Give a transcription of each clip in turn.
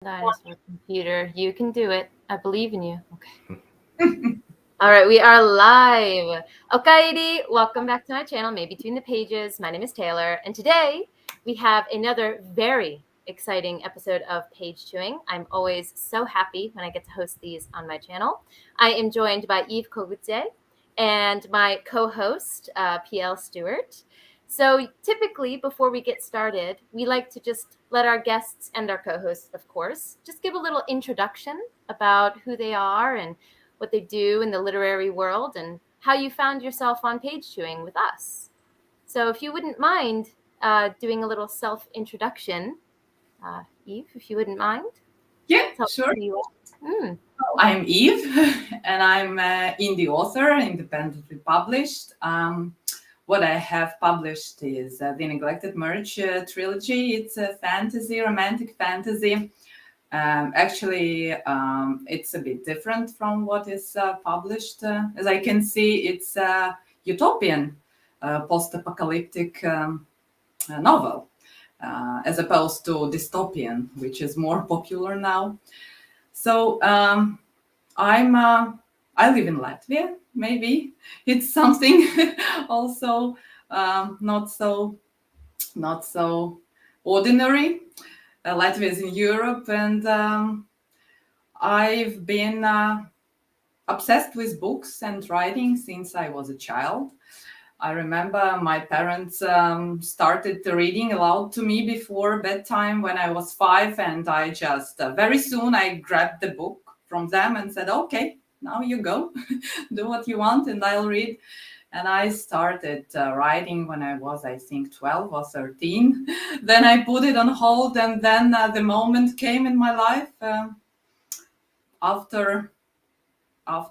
Dinosaur computer, you can do it. I believe in you. Okay. All right, we are live. Okay, welcome back to my channel, Maybe Between the Pages. My name is Taylor, and today we have another very exciting episode of Page Chewing. I'm always so happy when I get to host these on my channel. I am joined by Eve Koguce and my co-host, PL Stuart. So typically, before we get started, we like to just let our guests and our co-hosts, of course, just give a little introduction about who they are and what they do in the literary world and how you found yourself on Page Chewing with us. So if you wouldn't mind doing a little self-introduction, Eve, if you wouldn't mind. Yeah, sure. I'm Eve, and I'm an indie author, independently published. What I have published is the Neglected Merge Trilogy. It's a fantasy, romantic fantasy. Actually, it's a bit different from what is published. As I can see, it's a utopian post-apocalyptic novel, as opposed to dystopian, which is more popular now. So I live in Latvia. Maybe it's something also not so ordinary. Latvia is in Europe, and I've been obsessed with books and writing since I was a child. I remember my parents started reading aloud to me before bedtime when I was 5, and I just very soon I grabbed the book from them and said, "Okay, now you go, do what you want, and I'll read." And I started writing when I was, I think, 12 or 13. Then I put it on hold, and then the moment came in my life after a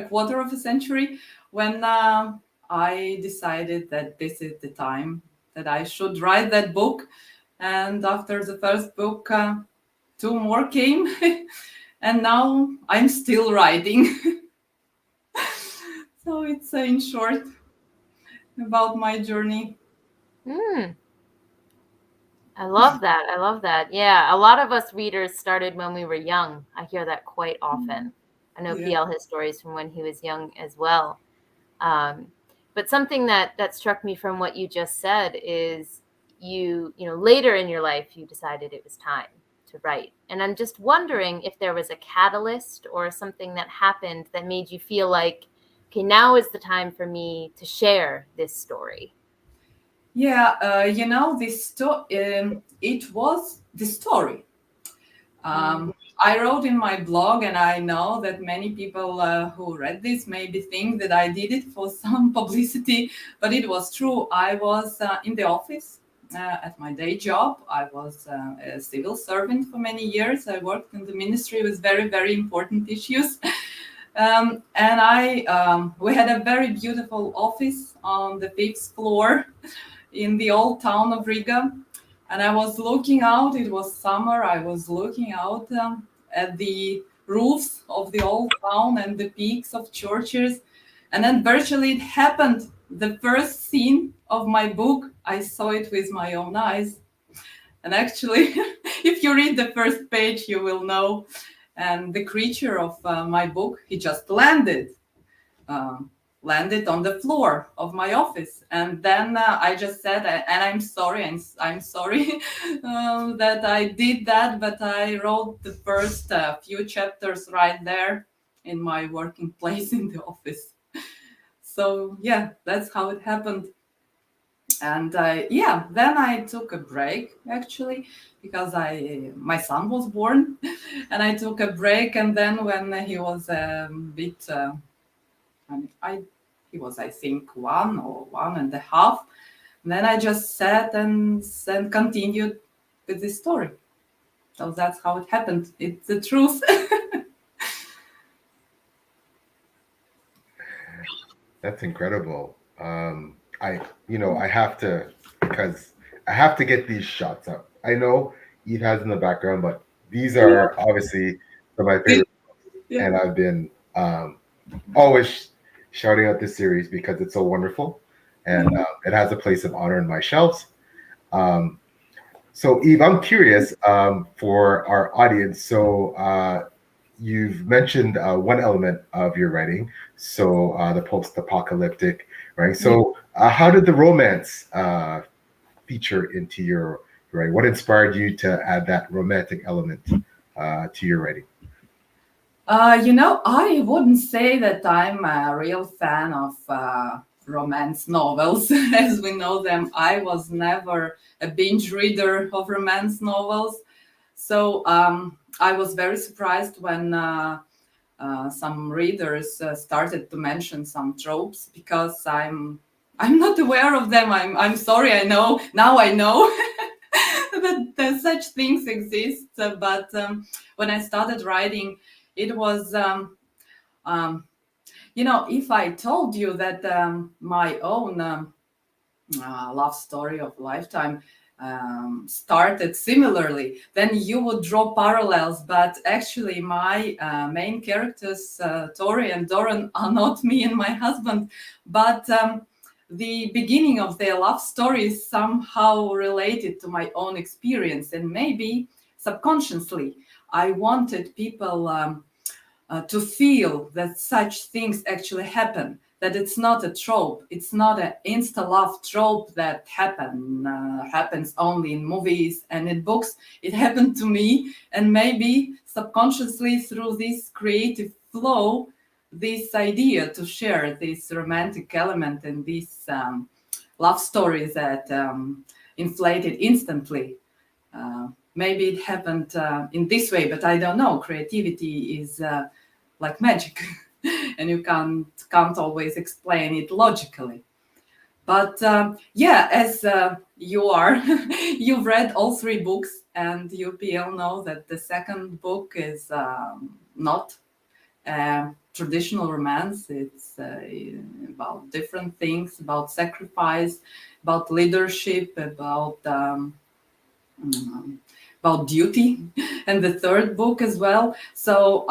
quarter of a century when I decided that this is the time that I should write that book. And after the first book, 2 more came, and now I'm still writing. So it's in short about my journey. I love that. I love that. Yeah, a lot of us readers started when we were young. I hear that quite often. I know PL has stories from when he was young as well. But something that struck me from what you just said is you later in your life you decided it was time to write. And I'm just wondering if there was a catalyst or something that happened that made you feel like, okay, now is the time for me to share this story. Yeah, it was the story. I wrote in my blog, and I know that many people who read this maybe think that I did it for some publicity, but it was true. I was in the office at my day job. I was a civil servant for many years. I worked in the ministry with very, very important issues. And we had a very beautiful office on the 5th floor in the old town of Riga. And I was looking out, it was summer, I was looking out at the roofs of the old town and the peaks of churches. And then virtually it happened. The first scene of my book, I saw it with my own eyes. And actually, if you read the first page, you will know. And the creature of my book, he just landed on the floor of my office. And then I just said, and I'm sorry that I did that, but I wrote the first few chapters right there in my working place in the office. So yeah, that's how it happened. And then I took a break actually because my son was born, and I took a break. And then when he was a bit he was, I think, 1 or 1.5. And then I just sat and continued with this story. So that's how it happened. It's the truth. That's incredible. I have to, because I have to get these shots up. I know Eve has in the background, but these are obviously some of my favorite books. Yeah. And I've been always shouting out this series because it's so wonderful, and it has a place of honor in my shelves. So, Eve, I'm curious for our audience. So, you've mentioned one element of your writing, so the post-apocalyptic, right? So, how did the romance feature into your writing? What inspired you to add that romantic element to your writing? I wouldn't say that I'm a real fan of romance novels as we know them. I was never a binge reader of romance novels. So I was very surprised when some readers started to mention some tropes because I'm not aware of them. I'm sorry. I know now. I know that such things exist. But when I started writing, it was if I told you that my own love story of lifetime started similarly, then you would draw parallels. But actually, my main characters, Tori and Doran, are not me and my husband. But the beginning of their love story is somehow related to my own experience, and maybe subconsciously, I wanted people to feel that such things actually happen, that it's not a trope, it's not an insta-love trope that happens only in movies and in books. It happened to me, and maybe subconsciously through this creative flow, this idea to share this romantic element and this love stories that inflated instantly. Maybe it happened in this way, but I don't know. Creativity is like magic, and you can't always explain it logically. But as you are, you've read all three books, and you PL know that the second book is not traditional romance. It's about different things, about sacrifice, about leadership, about duty, and the third book as well. So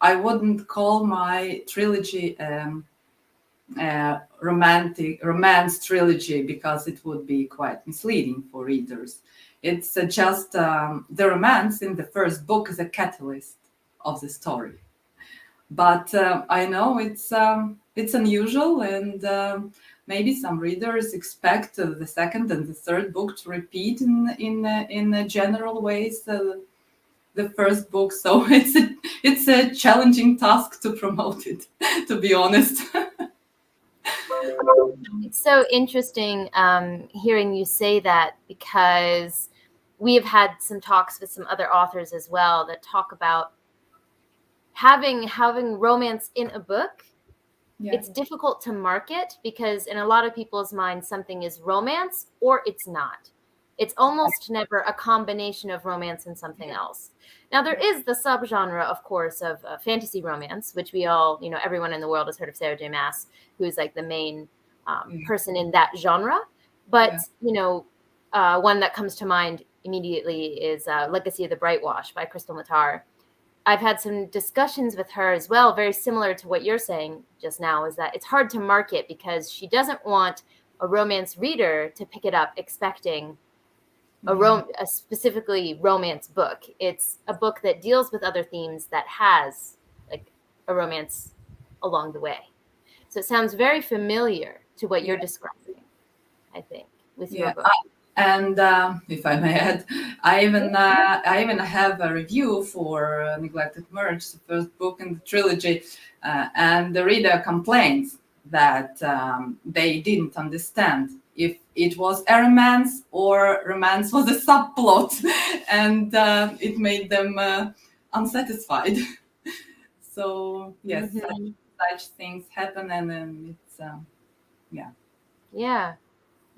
I wouldn't call my trilogy romance trilogy because it would be quite misleading for readers. It's just the romance in the first book is a catalyst of the story. But I know it's unusual, and maybe some readers expect the second and the third book to repeat in general ways the first book. So it's a challenging task to promote it, to be honest. It's so interesting hearing you say that, because we have had some talks with some other authors as well that talk about having romance in a book. Yeah. It's difficult to market because in a lot of people's minds, something is romance or it's not. It's almost never a combination of romance and something else. Now, there is the subgenre, of course, of fantasy romance, which we all, everyone in the world has heard of Sarah J. Maas, who's like the main person in that genre. But, one that comes to mind immediately is Legacy of the Brightwash by Crystal Matar. I've had some discussions with her as well, very similar to what you're saying just now, is that it's hard to market because she doesn't want a romance reader to pick it up expecting a specifically romance book. It's a book that deals with other themes that has like a romance along the way. So it sounds very familiar to what you're describing, I think, with your book. And if I may add, I even have a review for Neglected Merge, the first book in the trilogy, and the reader complains that they didn't understand if it was a romance or romance was a subplot, and it made them unsatisfied. So yes, such things happen, and then it's Yeah.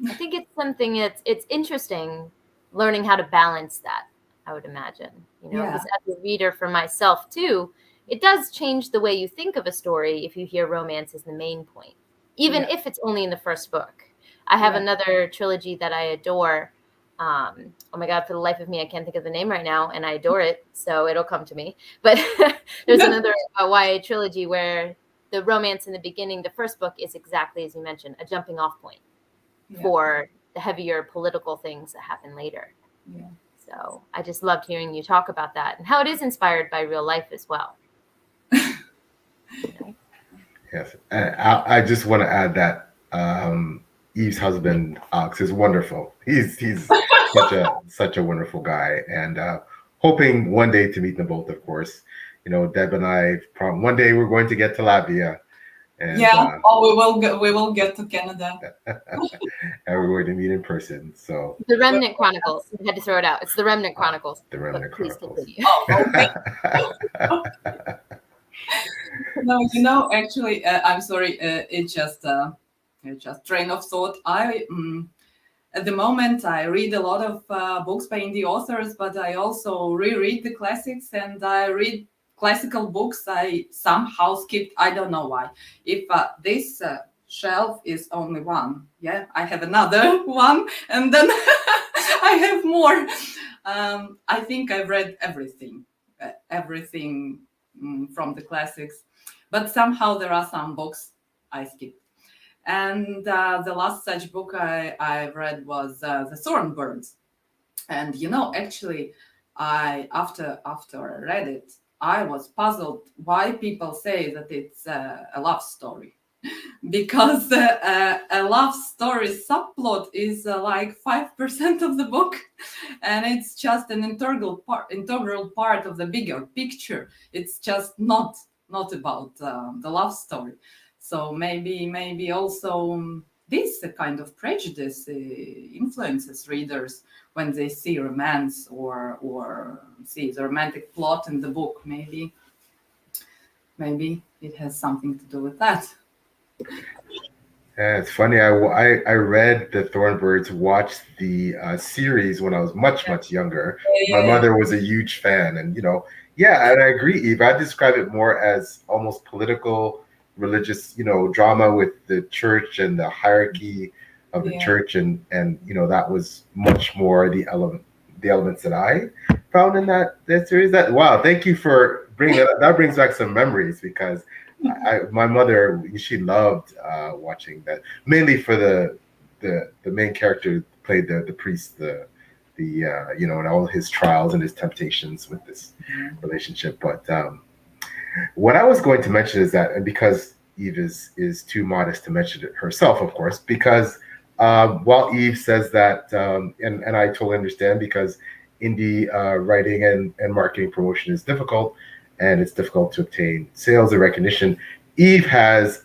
I think it's something it's interesting learning how to balance that, I would imagine, because as a reader for myself too, it does change the way you think of a story if you hear romance as the main point, even if it's only in the first book. I have another trilogy that I adore. Oh my God, for the life of me, I can't think of the name right now, and I adore it, so it'll come to me. But there's another YA trilogy where the romance in the beginning, the first book, is exactly as you mentioned, a jumping off point for the heavier political things that happen later. Yeah. So I just loved hearing you talk about that and how it is inspired by real life as well. Yes, and I just want to add that Eve's husband Alex is wonderful. He's such a wonderful guy, and hoping one day to meet them both. Of course, Deb and I. One day we're going to get to Latvia, and we will get to Canada, and we're going to meet in person. So the Remnant Chronicles. We had to throw it out. It's the Remnant Chronicles. The Remnant Chronicles. Okay. No, actually, I'm sorry. It's just train of thought. At the moment, I read a lot of books by indie authors, but I also reread the classics, and I read classical books I somehow skipped. I don't know why. If this shelf is only one, I have another one, and then I have more. I think I've read everything from the classics, but somehow there are some books I skipped. And the last such book I read was The Thornbirds. And actually, after I read it, I was puzzled why people say that it's a love story. Because a love story subplot is like 5% of the book, and it's just an integral part of the bigger picture. It's just not about the love story. So maybe also this kind of prejudice influences readers when they see romance or see the romantic plot in the book. Maybe it has something to do with that. Yeah, it's funny. I read the Thornbirds, watched the series when I was much younger. My mother was a huge fan, and and I agree, Eve. I describe it more as almost political, religious, drama with the church and the hierarchy of the church, and that was much more the elements that I found in that series. Wow, thank you for bringing it up. That brings back some memories because my mother, she loved watching that, mainly for the main character played the priest, and all his trials and his temptations with this relationship. But what I was going to mention is that, and because Eve is too modest to mention it herself, of course, because while Eve says that, and I totally understand, because indie writing and marketing promotion is difficult, and it's difficult to obtain sales and recognition. Eve has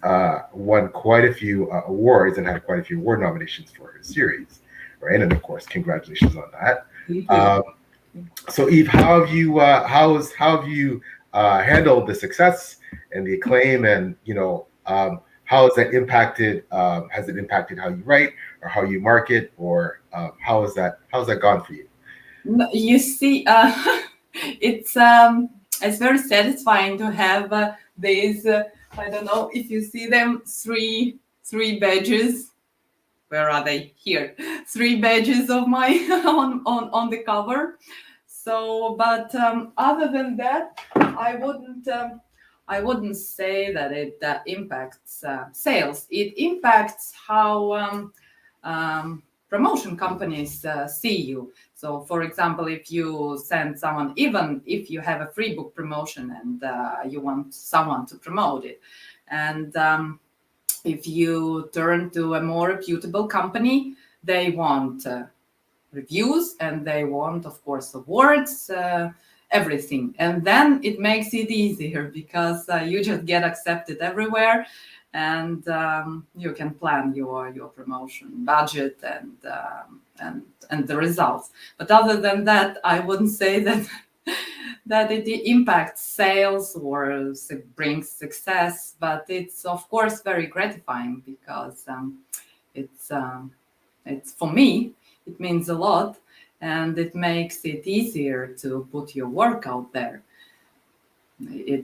won quite a few awards and had quite a few award nominations for her series, right? And of course, congratulations on that. So, Eve, how have you handled the success and the acclaim, and how has that impacted? Has it impacted how you write or how you market, or how's that gone for you? You see, it's very satisfying to have these. I don't know if you see them, three badges. Where are they? Here, 3 badges of my on the cover. So, but other than that, I wouldn't say that it impacts sales. It impacts how promotion companies see you. So, for example, if you send someone, even if you have a free book promotion and you want someone to promote it, and if you turn to a more reputable company, they want reviews and they want, of course, awards, everything. And then it makes it easier because you just get accepted everywhere, and you can plan your promotion budget and the results. But other than that, I wouldn't say that that it impacts sales or brings success, but it's of course very gratifying because it's for me, it means a lot, and it makes it easier to put your work out there.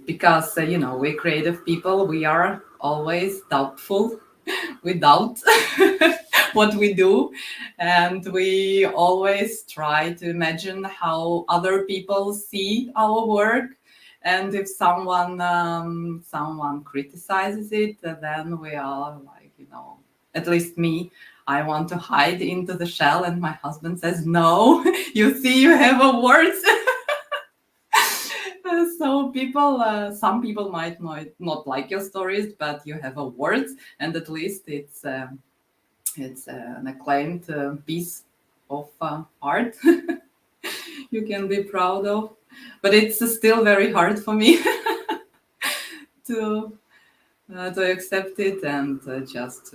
Because we creative people, we are always doubtful. We doubt what we do, and we always try to imagine how other people see our work, and if someone criticizes it, then we are like, at least me, I want to hide into the shell, and my husband says, no, you see, you have a words. So some people might not like your stories, but you have awards, and at least it's an acclaimed piece of art you can be proud of. But it's still very hard for me to accept it, and just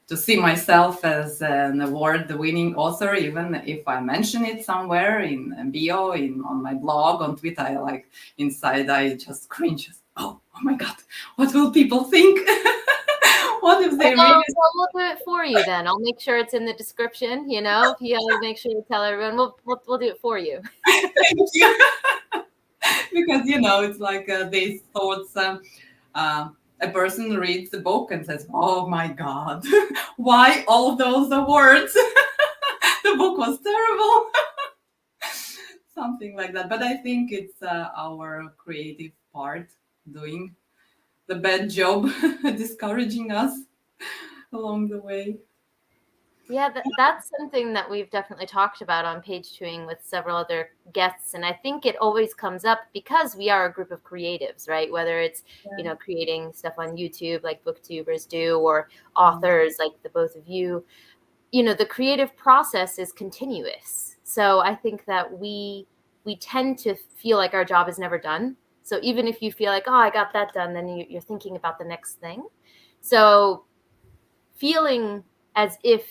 to see myself as an award-winning author, even if I mention it somewhere in bio, on my blog, on Twitter. Inside I just cringe. Oh my God, what will people think? What if they read it? Well, we'll do it for you then. I'll make sure it's in the description. If you make sure to tell everyone, we'll do it for you. Thank you. Because it's like these thoughts. A person reads the book and says, "Oh my God, why all those awards? The book was terrible." Something like that. But I think it's our creative part doing the bad job, discouraging us along the way. Yeah, that's something that we've definitely talked about on Page Twoing with several other guests. And I think it always comes up because we are a group of creatives, right? Whether it's, creating stuff on YouTube like booktubers do, or authors like the both of you, the creative process is continuous. So I think that we tend to feel like our job is never done. So even if you feel like, oh, I got that done, then you're thinking about the next thing. So feeling as if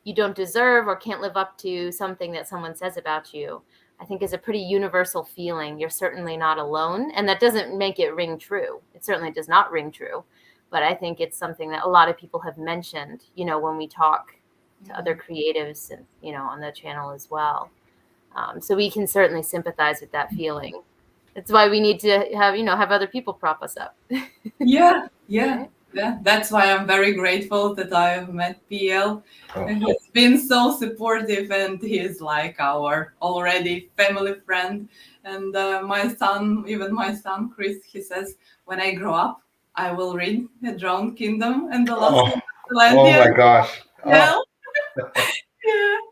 you don't deserve or can't live up to something that someone says about you, I think is a pretty universal feeling. You're certainly not alone. And that doesn't make it ring true. It certainly does not ring true. But I think it's something that a lot of people have mentioned, when we talk to other creatives and, on the channel as well. So we can certainly sympathize with that feeling. That's why we need to have other people prop us up. Yeah. That's why I'm very grateful that I've met PL. He's been so supportive, and he's like our already family friend. And my son Chris, he says, when I grow up, I will read The Drowned Kingdom and The Lost Land. Oh my gosh. Yeah.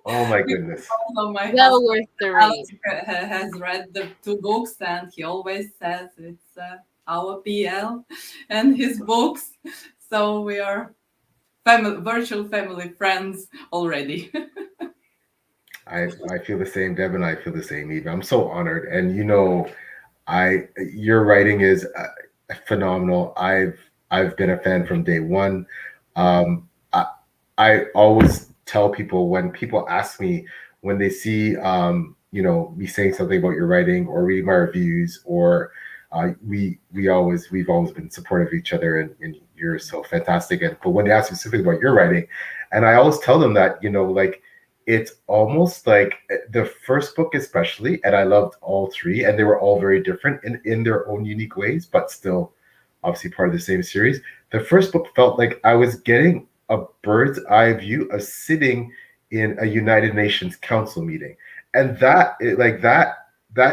Oh my goodness. Also, my well worth the read. Has read the 2 books, and he always says it's our PL and his books. So we are virtual family friends already. I feel the same, Deb, and I feel the same, Eve. I'm so honored, and your writing is phenomenal. I've been a fan from day one. I always tell people, when people ask me, when they see me saying something about your writing or reading my reviews, or we've always been supportive of each other, and you're so fantastic. But when they ask me specifically about your writing, and I always tell them that it's almost like the first book especially, and I loved all 3, and they were all very different in their own unique ways, but still obviously part of the same series. The first book felt like I was getting a bird's eye view of sitting in a United Nations Council meeting, and that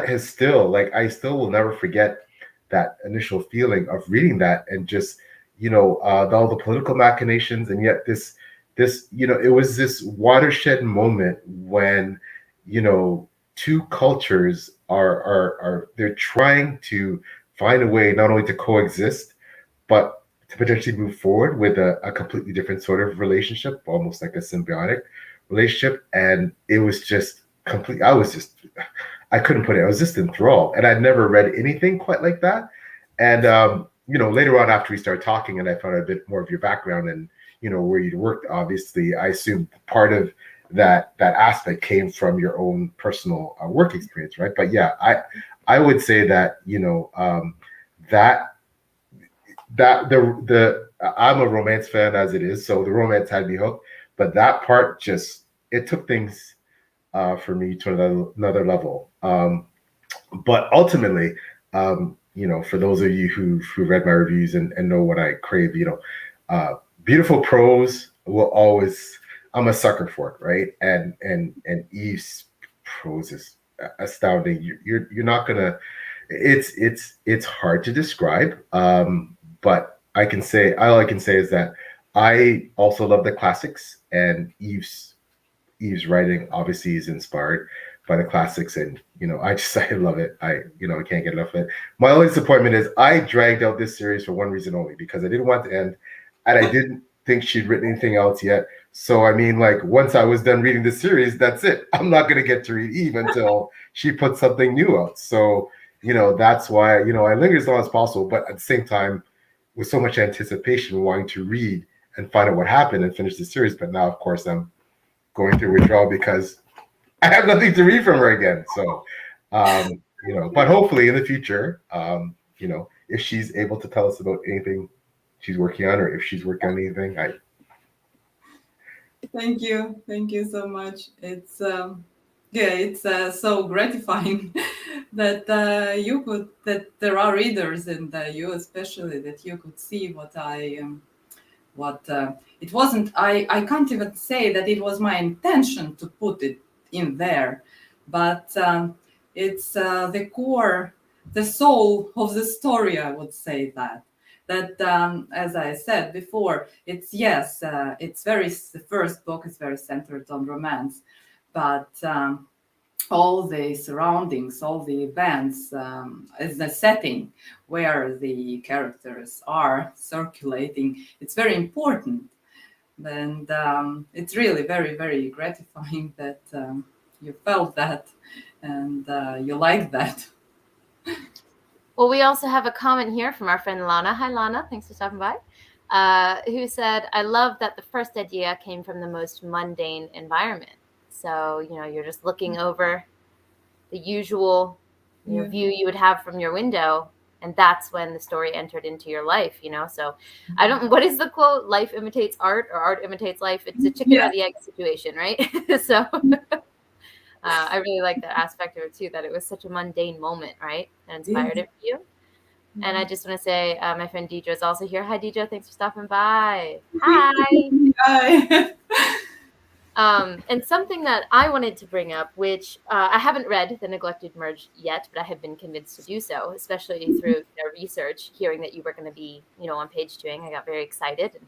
has still, I still will never forget that initial feeling of reading that, and just all the political machinations, and yet this it was this watershed moment when 2 cultures are they're trying to find a way not only to coexist, but to potentially move forward with a completely different sort of relationship, almost like a symbiotic relationship. And it was just complete. I couldn't put it. I was just enthralled, and I'd never read anything quite like that. And later on, after we started talking, and I found out a bit more of your background and where you'd worked, obviously, I assumed part of that aspect came from your own personal work experience, right? But yeah, I would say that I'm a romance fan as it is, so the romance had me hooked. But that part it took things for me to another level. But ultimately, for those of you who read my reviews and know what I crave, beautiful prose will always. I'm a sucker for it, right? And Eve's prose is astounding. You're not gonna. It's hard to describe. But all I can say is that I also love the classics, and Eve's writing obviously is inspired by the classics, and I just I love it. I can't get enough of it. My only disappointment is I dragged out this series for one reason only, because I didn't want to end, and I didn't think she'd written anything else yet. So I mean, like, once I was done reading the series, that's it. I'm not gonna get to read Eve until she puts something new out. So that's why I linger as long as possible, but at the same time, with so much anticipation, wanting to read and find out what happened and finish the series. But now, of course, I'm going through withdrawal because I have nothing to read from her again. So, but hopefully in the future, if she's able to tell us about anything she's working on, or if she's working on anything, Thank you so much. It's so gratifying that that there are readers, and you especially, that you could see what it wasn't. I can't even say that it was my intention to put it in there, but it's the core, the soul of the story, I would say that. As I said before, it's the first book is very centered on romance, but all the surroundings, all the events, is the setting where the characters are circulating. It's very important, and it's really very, very gratifying that you felt that, and you like that. Well, we also have a comment here from our friend Lana. Hi, Lana. Thanks for stopping by. Who said, I love that the first idea came from the most mundane environment. So, you're just looking over the usual view you would have from your window. And that's when the story entered into your life, So what is the quote? Life imitates art, or art imitates life. It's a chicken or the egg situation, right? So I really like that aspect of it too, that it was such a mundane moment, right? That inspired it for you. Mm-hmm. And I just want to say, my friend Deidre is also here. Hi, Deidre. Thanks for stopping by. Hi. Hi. And something that I wanted to bring up, which I haven't read The Neglected Merge yet, but I have been convinced to do so, especially through their research, hearing that you were going to be, on page 2ing. I got very excited.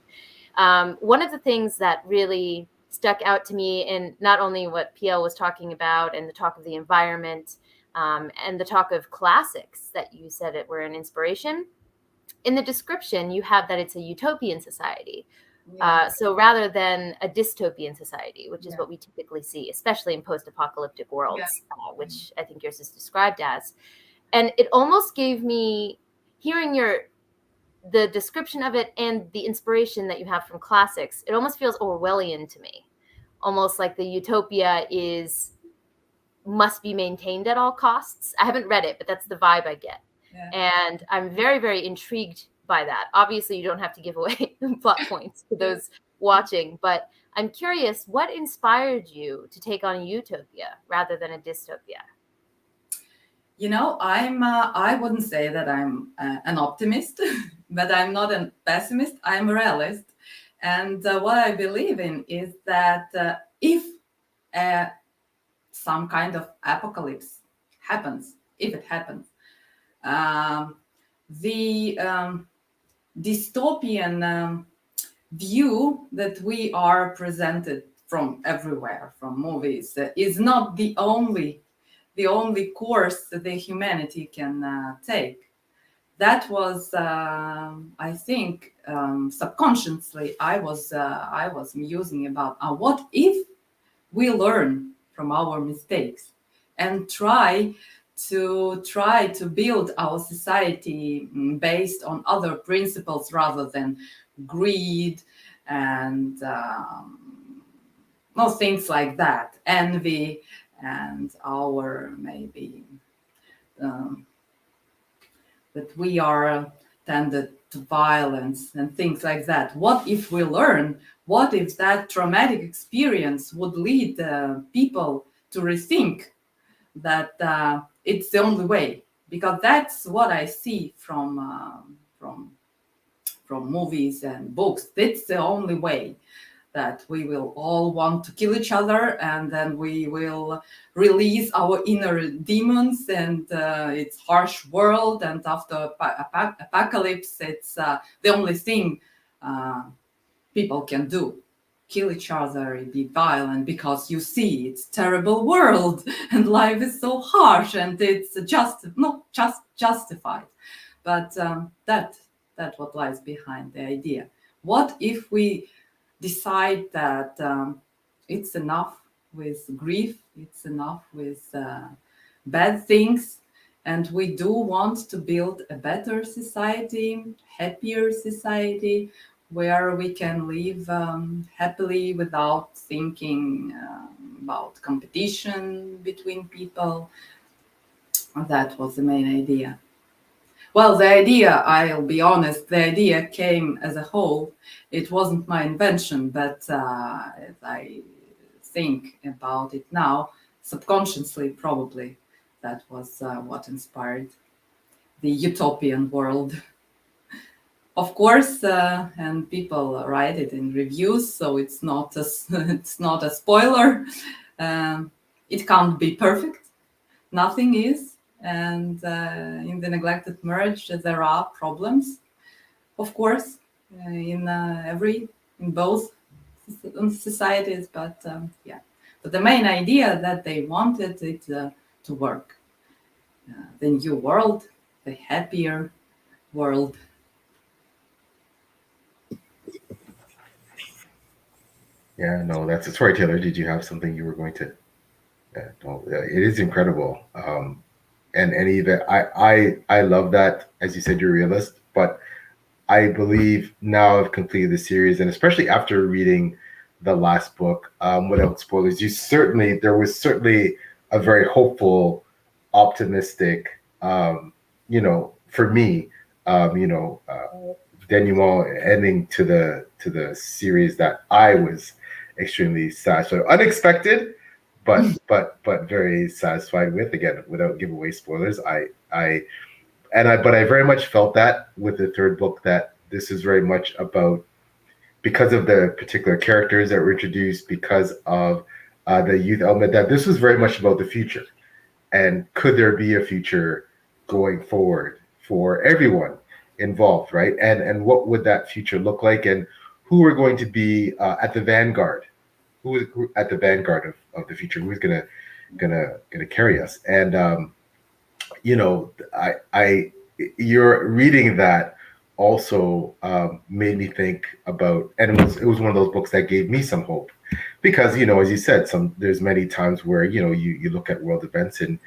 And one of the things that really stuck out to me in not only what PL was talking about and the talk of the environment and the talk of classics that you said it were an inspiration. In the description, you have that it's a utopian society. So rather than a dystopian society, which is what we typically see, especially in post-apocalyptic worlds, which I think yours is described as. And it almost gave me, hearing the description of it and the inspiration that you have from classics, it almost feels Orwellian to me. Almost like the utopia must be maintained at all costs. I haven't read it, but that's the vibe I get. Yeah. And I'm very, very intrigued by that. Obviously, you don't have to give away plot points to those watching, but I'm curious, what inspired you to take on a utopia rather than a dystopia? I wouldn't say that I'm an optimist, but I'm not a pessimist. I'm a realist. And what I believe in is that if some kind of apocalypse happens, if it happens, the dystopian view that we are presented from everywhere, from movies, is not the only course that the humanity can take. That was, I think, subconsciously, I was musing about what if we learn from our mistakes and try to build our society based on other principles rather than greed and things like that, envy, and our maybe that we are tended to violence and things like that. What if we learn? What if that traumatic experience would lead people to rethink that it's the only way? Because that's what I see from movies and books. It's the only way, that we will all want to kill each other, and then we will release our inner demons, and it's harsh world, and after apocalypse, it's the only thing people can do. Kill each other, be violent, because you see it's terrible world and life is so harsh and it's not just justified. But that's what lies behind the idea. What if we decide that it's enough with grief, it's enough with bad things, and we do want to build a better society, happier society, where we can live happily without thinking about competition between people. That was the main idea. Well, the idea, I'll be honest, the idea came as a whole. It wasn't my invention, but as I think about it now, subconsciously, probably, that was what inspired the utopian world. Of course, and people write it in reviews, so it's not a spoiler. It can't be perfect. Nothing is. And in the Neglected Merge, there are problems, of course, in both societies. But yeah, but the main idea that they wanted it to work. The new world, the happier world. Yeah, no, that's a story, Taylor. Did you have something you were going to? No, it is incredible. And Eve, I love that. As you said, you're a realist, but I believe now I've completed the series, and especially after reading the last book, without spoilers, there was certainly a very hopeful, optimistic, for me, denouement ending to the series that I was extremely satisfied, unexpected, but very satisfied with. Again, without giving away spoilers, but I very much felt that with the third book, that this is very much about, because of the particular characters that were introduced, because of the youth element, that this was very much about the future, and could there be a future going forward for everyone involved, right? And what would that future look like, and who are going to be at the vanguard, who at the vanguard of the future, who's gonna carry us. And I you're reading that also made me think about, and it was one of those books that gave me some hope, because as you said, there's many times where you look at world events, and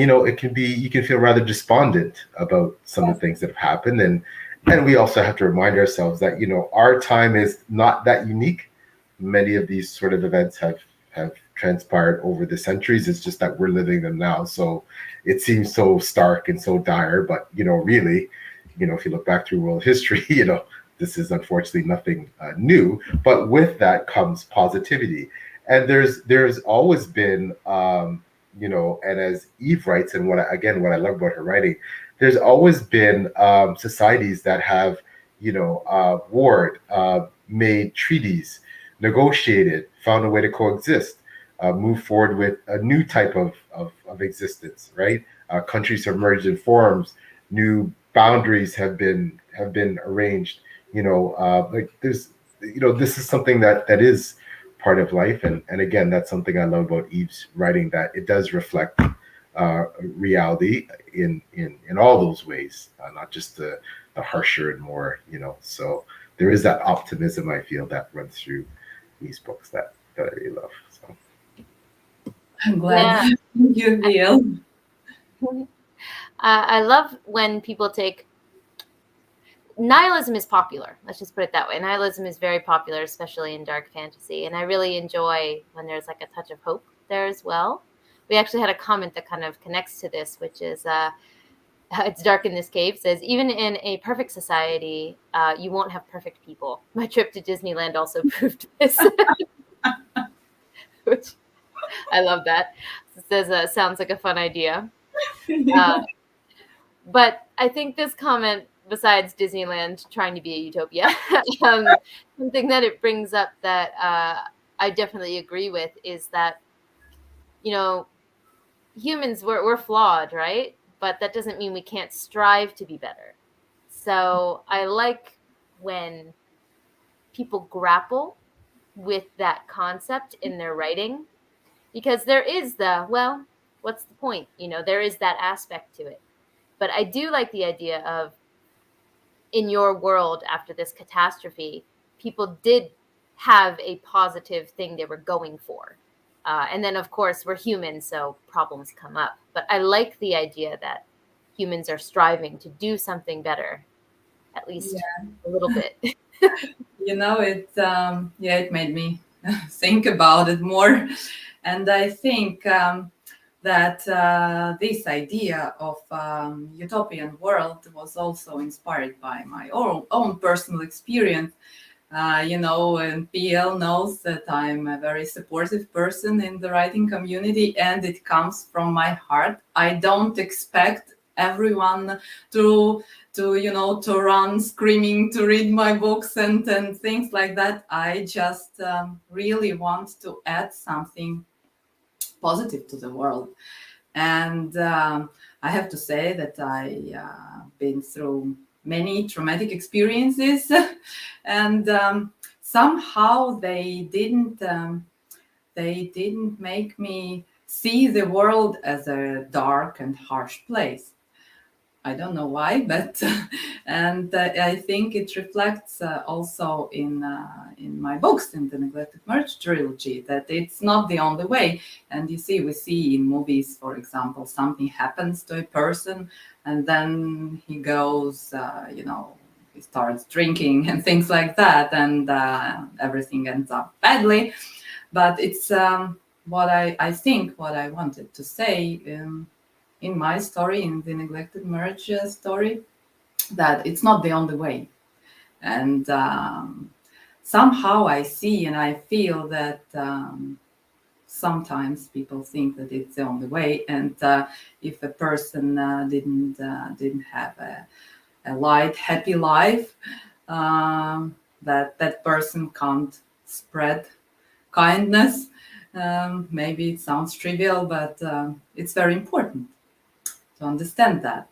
you can feel rather despondent about some of the things that have happened, and we also have to remind ourselves that our time is not that unique. Many of these sort of events have transpired over the centuries. It's just that we're living them now, so it seems so stark and so dire. But really, if you look back through world history, this is unfortunately nothing new. But with that comes positivity, and there's always been, and as Eve writes, and what I love about her writing, there's always been societies that have warred, made treaties, negotiated, found a way to coexist, move forward with a new type of existence, right? Countries have merged in forms, new boundaries have been arranged. Like there's, this is something that is part of life, and again, that's something I love about Eve's writing, that it does reflect reality in all those ways, not just the harsher and more, So there is that optimism, I feel, that runs through these books that I really love. So I'm glad you feel. I love when people take nihilism is popular. Let's just put it that way. Nihilism is very popular, especially in dark fantasy, and I really enjoy when there's like a touch of hope there as well. We actually had a comment that kind of connects to this, which is it's dark in this cave, says, even in a perfect society, you won't have perfect people. My trip to Disneyland also proved this. Which I love that. It says, sounds like a fun idea. But I think this comment, besides Disneyland trying to be a utopia, something that it brings up that I definitely agree with is that, humans, we're flawed, right? But that doesn't mean we can't strive to be better. So I like when people grapple with that concept in their writing, because there is well, what's the point? There is that aspect to it. But I do like the idea of, in your world after this catastrophe, people did have a positive thing they were going for. And then, of course, we're humans, so problems come up. But I like the idea that humans are striving to do something better, at least a little bit. It made me think about it more. And I think that this idea of utopian world was also inspired by my own personal experience. And PL knows that I'm a very supportive person in the writing community, and it comes from my heart. I don't expect everyone to run screaming to read my books and things like that. I just really want to add something positive to the world. And I have to say that I been through many traumatic experiences, and somehow they didn't make me see the world as a dark and harsh place. I don't know why, but and I think it reflects also in my books, in the Neglected Merge Trilogy, that it's not the only way. And we see in movies, for example, something happens to a person, and then he goes, he starts drinking and things like that, and everything ends up badly. But it's what I think what I wanted to say. In my story, in the Neglected Merge story, that it's not the only way. And somehow I see and I feel that sometimes people think that it's the only way. And if a person didn't have a light, happy life, that person can't spread kindness. Maybe it sounds trivial, but it's very important to understand that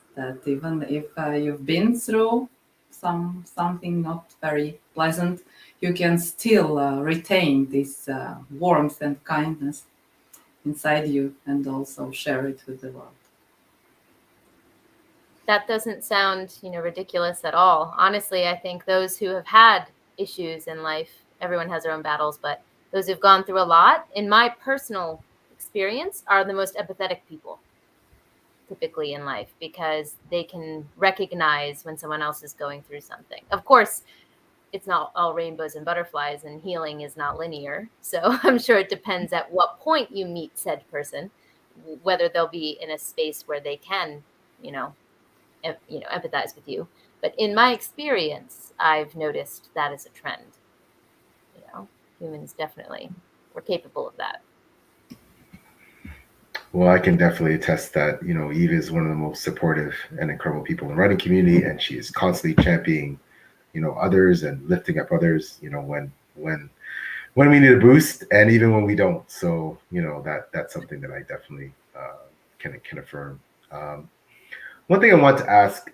even if you've been through something not very pleasant, you can still retain this warmth and kindness inside you, and also share it with the world. That doesn't sound, ridiculous at all. Honestly, I think those who have had issues in life, everyone has their own battles, but those who've gone through a lot, in my personal experience, are the most empathetic people typically in life, because they can recognize when someone else is going through something. Of course, it's not all rainbows and butterflies, and healing is not linear. So I'm sure it depends at what point you meet said person, whether they'll be in a space where they can, empathize with you. But in my experience, I've noticed that is a trend. Humans definitely, we're capable of that. Well, I can definitely attest that, Eve is one of the most supportive and incredible people in the writing community, and she is constantly championing, others and lifting up others, when we need a boost, and even when we don't. So, that's something that I definitely can affirm. One thing I want to ask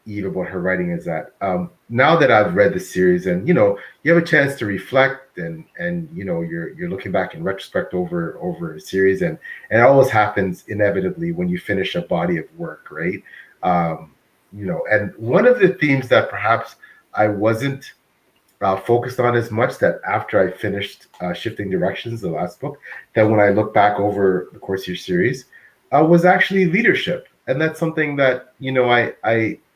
Eve about her writing is that now that I've read the series, and you have a chance to reflect, and you're looking back in retrospect over a series, and it always happens inevitably when you finish a body of work, right? And one of the themes that perhaps I wasn't focused on as much, that after I finished Shifting Directions, the last book, that when I look back over the course of your series, was actually leadership. And that's something that,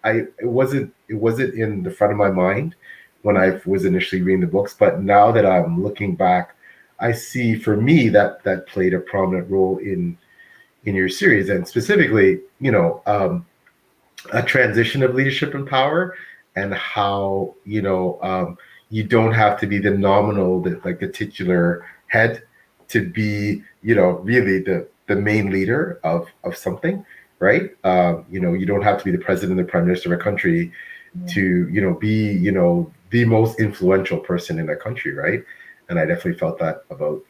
it wasn't in the front of my mind when I was initially reading the books, but now that I'm looking back, I see, for me, that played a prominent role in your series, and specifically, a transition of leadership and power, and how, you don't have to be the nominal, the titular head to be, really the main leader of something. Right? You don't have to be the president or the prime minister of a country to, be, the most influential person in a country, right? And I definitely felt that about,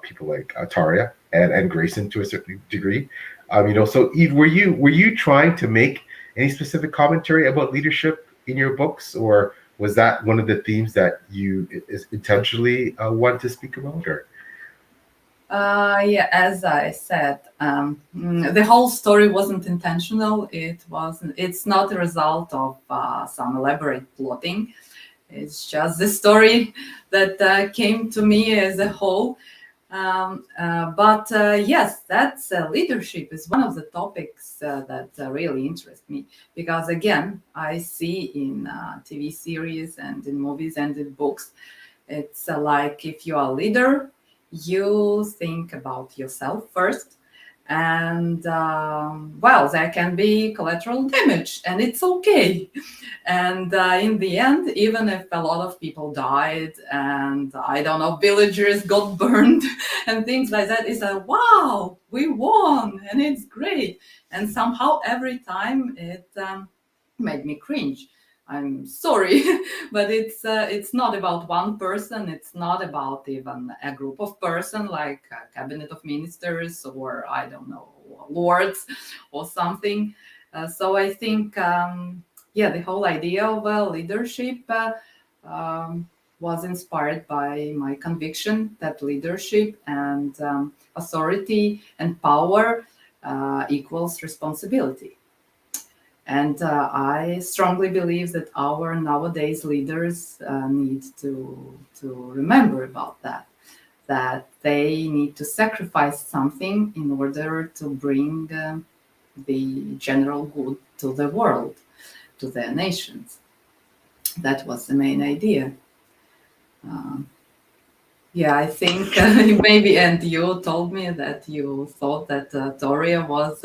people like Taria and Grayson to a certain degree. So Eve, were you trying to make any specific commentary about leadership in your books, or Was that one of the themes that you intentionally want to speak about, or? Yeah, as I said, the whole story wasn't intentional. It's not a result of some elaborate plotting. It's just the story that came to me as a whole. But yes, that's leadership is one of the topics that really interest me, because again, I see in TV series and in movies and in books, it's like if you are a leader, you think about yourself first, and well, there can be collateral damage, and it's okay. And in the end, even if a lot of people died and I don't know, villagers got burned and things like that, it's like, wow, we won and it's great. And somehow every time it made me cringe. I'm sorry, but it's not about one person. It's not about even a group of person like a cabinet of ministers or I don't know, lords or something. So I think yeah, the whole idea of leadership was inspired by my conviction that leadership and authority and power equals responsibility. And I strongly believe that our nowadays leaders need to remember about that they need to sacrifice something in order to bring the general good to the world, to their nations. That was the main idea. Yeah, I think maybe, and you told me that you thought that Toria was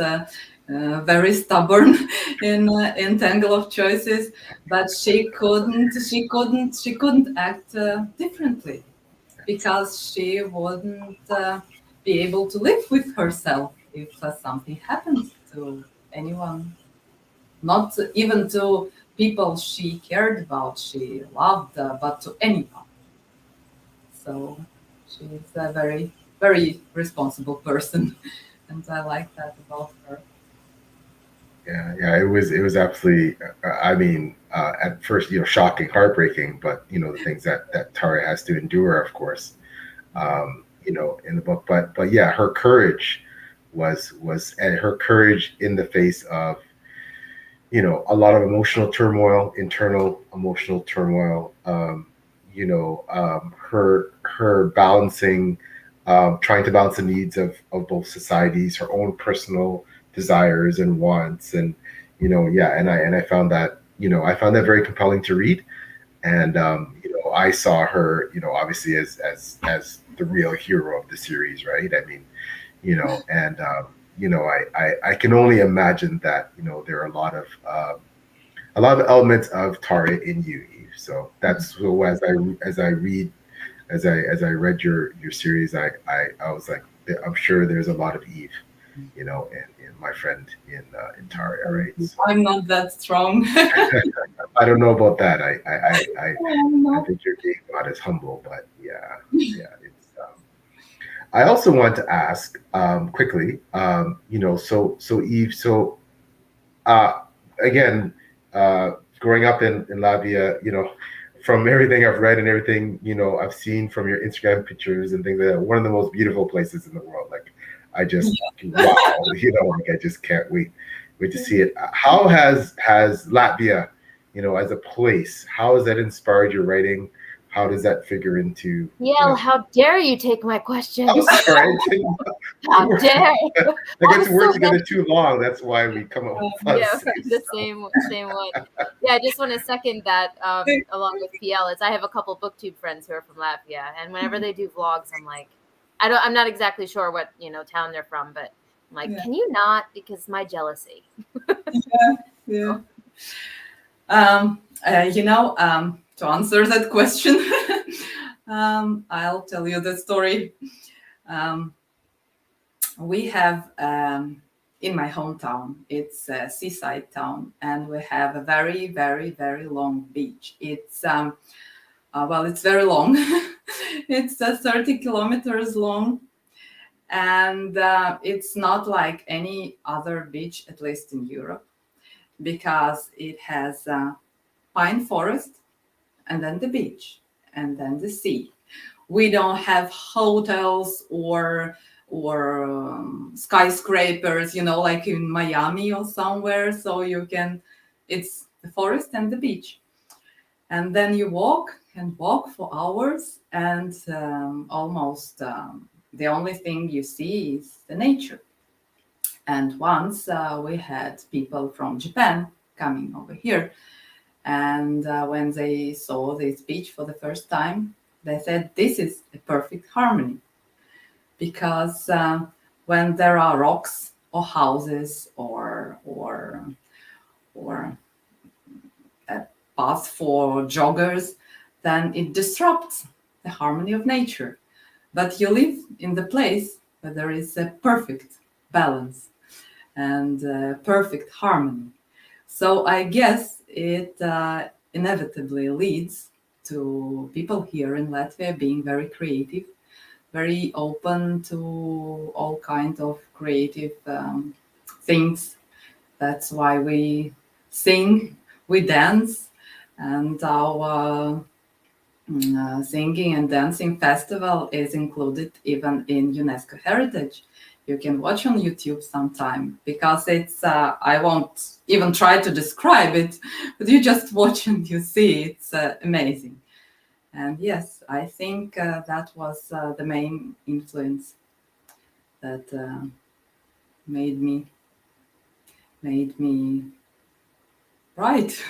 very stubborn in Tangle of Choices, but she couldn't act differently, because she wouldn't be able to live with herself if something happens to anyone, not even to people she cared about, she loved, but to anyone. So she's a very, very responsible person, and I like that about her. Yeah, it was absolutely. I mean, at first, shocking, heartbreaking, but the things that Tara has to endure, of course, in the book. But yeah, her courage and her courage in the face of a lot of emotional turmoil, internal emotional turmoil. Her balancing, trying to balance the needs of both societies, her own personal desires and wants, and yeah, and I found that very compelling to read, and I saw her obviously as the real hero of the series, right? I mean, and I can only imagine that there are a lot of elements of Tara in you, Eve. So that's so as I read your series, I was like, I'm sure there's a lot of Eve, in my friend in Tara, right? So, I'm not that strong. I don't know about that. I No. think you're being not as humble, but yeah. It's I also want to ask quickly, so Eve, so uh, again, growing up in Latvia, from everything I've read and everything, I've seen from your Instagram pictures and things like that, one of the most beautiful places in the world. Like, I just, wow, like I just can't wait to see it. How has Latvia, as a place, how has that inspired your writing? How does that figure into, Yeah, how dare you take my question? I'm sorry. How dare! I guess we work together too long. That's why we come up with Yeah, the same one. Yeah, I just want to second that along with PL. Is I have a couple booktube friends who are from Latvia, and whenever they do vlogs, I'm like, I'm not exactly sure what town they're from, but I'm like, can you not? Because my jealousy. Yeah. To answer that question, I'll tell you the story. We have in my hometown, it's a seaside town, and we have a very, very, very long beach. It's it's very long. It's 30 kilometers long, and it's not like any other beach, at least in Europe, because it has pine forest, and then the beach, and then the sea. We don't have hotels or skyscrapers, like in Miami or somewhere. So it's the forest and the beach. And then you walk and walk for hours, and almost the only thing you see is the nature. And once we had people from Japan coming over here, and when they saw this beach for the first time, they said, this is a perfect harmony. Because when there are rocks or houses or a path for joggers, then it disrupts the harmony of nature. But you live in the place where there is a perfect balance and perfect harmony. So I guess it inevitably leads to people here in Latvia being very creative, very open to all kinds of creative things. That's why we sing, we dance, and our singing and dancing festival is included even in UNESCO Heritage. You can watch on YouTube sometime, because it's, I won't even try to describe it, but you just watch and you see, it's amazing. And yes, I think that was the main influence that made me write.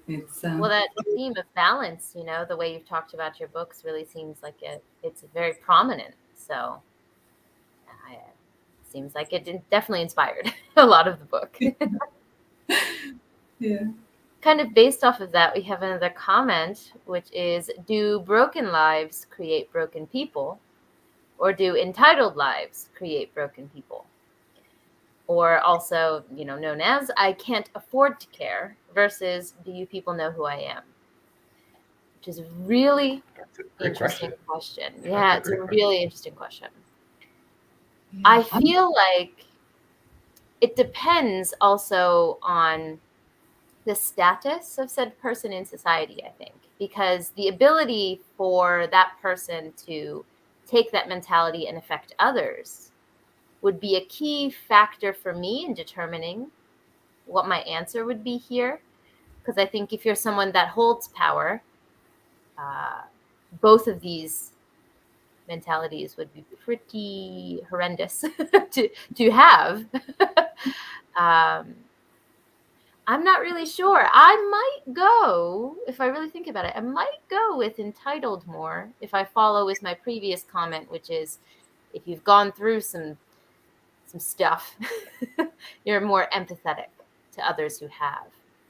It's Well, that theme of balance, the way you've talked about your books really seems like it's very prominent. So it seems like it definitely inspired a lot of the book. Yeah. Kind of based off of that, we have another comment, which is, do broken lives create broken people? Or do entitled lives create broken people? Or also, known as, I can't afford to care, versus, do you people know who I am? Which is a really interesting question. Yeah, it's a really interesting question. I feel like it depends also on the status of said person in society, I think, because the ability for that person to take that mentality and affect others would be a key factor for me in determining what my answer would be here. Because I think if you're someone that holds power, both of these mentalities would be pretty horrendous to have. I'm not really sure. I might go, if I really think about it, I might go with entitled more if I follow with my previous comment, which is, if you've gone through some stuff, you're more empathetic to others who have.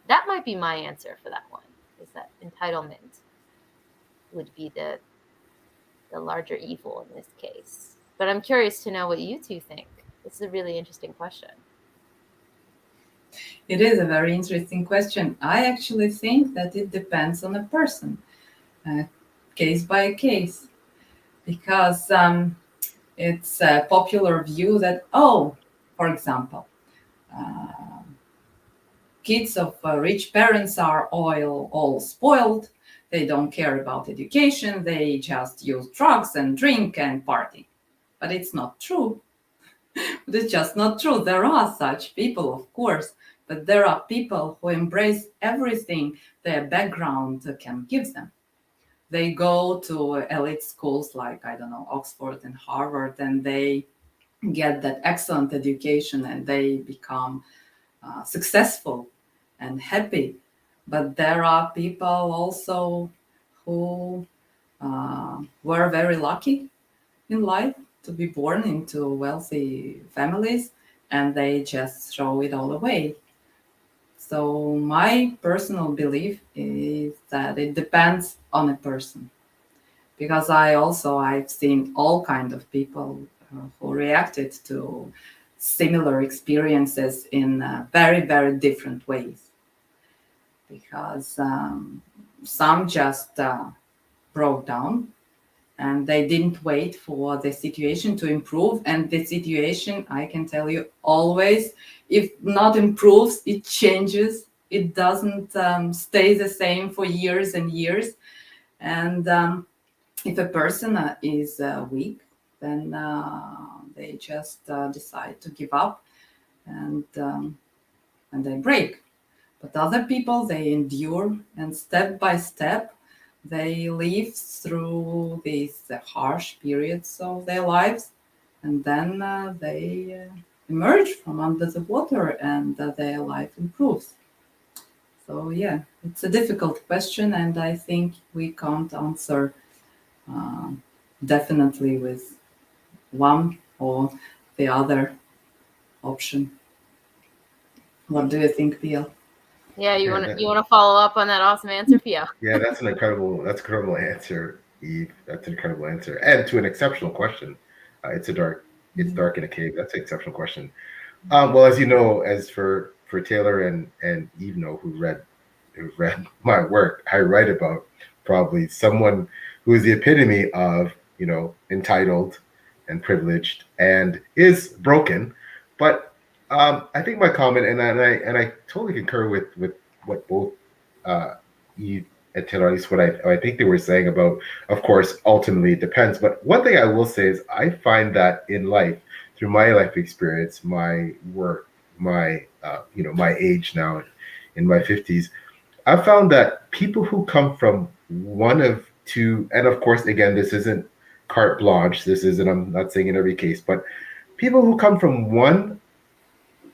That might be my answer for that one, is that entitlement would be the larger evil in this case. But I'm curious to know what you two think. This is a really interesting question. It is a very interesting question. I actually think that it depends on a person, case by case, because it's a popular view that, for example, kids of rich parents are all spoiled. They don't care about education. They just use drugs and drink and party. But it's not true. It's just not true. There are such people, of course, but there are people who embrace everything their background can give them. They go to elite schools like, I don't know, Oxford and Harvard, and they get that excellent education and they become successful and happy. But there are people also who were very lucky in life to be born into wealthy families, and they just throw it all away. So my personal belief is that it depends on a person, because I've seen all kinds of people who reacted to similar experiences in very, very different ways. Because some just broke down and they didn't wait for the situation to improve. And the situation, I can tell you, always, if not improves, it changes it doesn't stay the same for years and years. And if a person is weak, then they just decide to give up, and they break. But other people, they endure, and step by step, they live through these harsh periods of their lives, and then they emerge from under the water, and their life improves. So yeah, it's a difficult question, and I think we can't answer definitely with one or the other option. What do you think, Pia? Yeah, you want to follow up on that awesome answer, Pia? Yeah, that's an incredible answer, Eve. That's an incredible answer, and to an exceptional question. It's dark in a cave. That's an exceptional question. Well, as you know, as for Taylor and Eve know, who've read my work, I write about probably someone who is the epitome of, entitled and privileged and is broken. But I think my comment, and I totally concur with what both Eve and Taylor, at least what I think they were saying about, of course, ultimately it depends. But one thing I will say is I find that in life, through my life experience, my work, my my age now, in my 50s, I found that people who come from one of two, and of course, again, this isn't carte blanche. This isn't. I'm not saying in every case, but people who come from one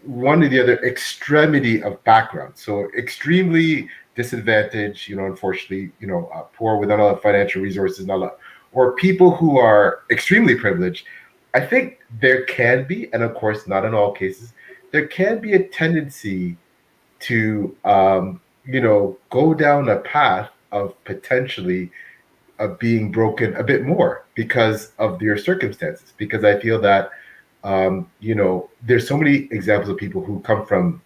or the other extremity of background, so extremely disadvantaged, unfortunately, poor without a lot of financial resources, not a lot, or people who are extremely privileged. I think there can be, and of course, not in all cases, there can be a tendency to, go down a path of potentially being broken a bit more because of your circumstances. Because I feel that, there's so many examples of people who come from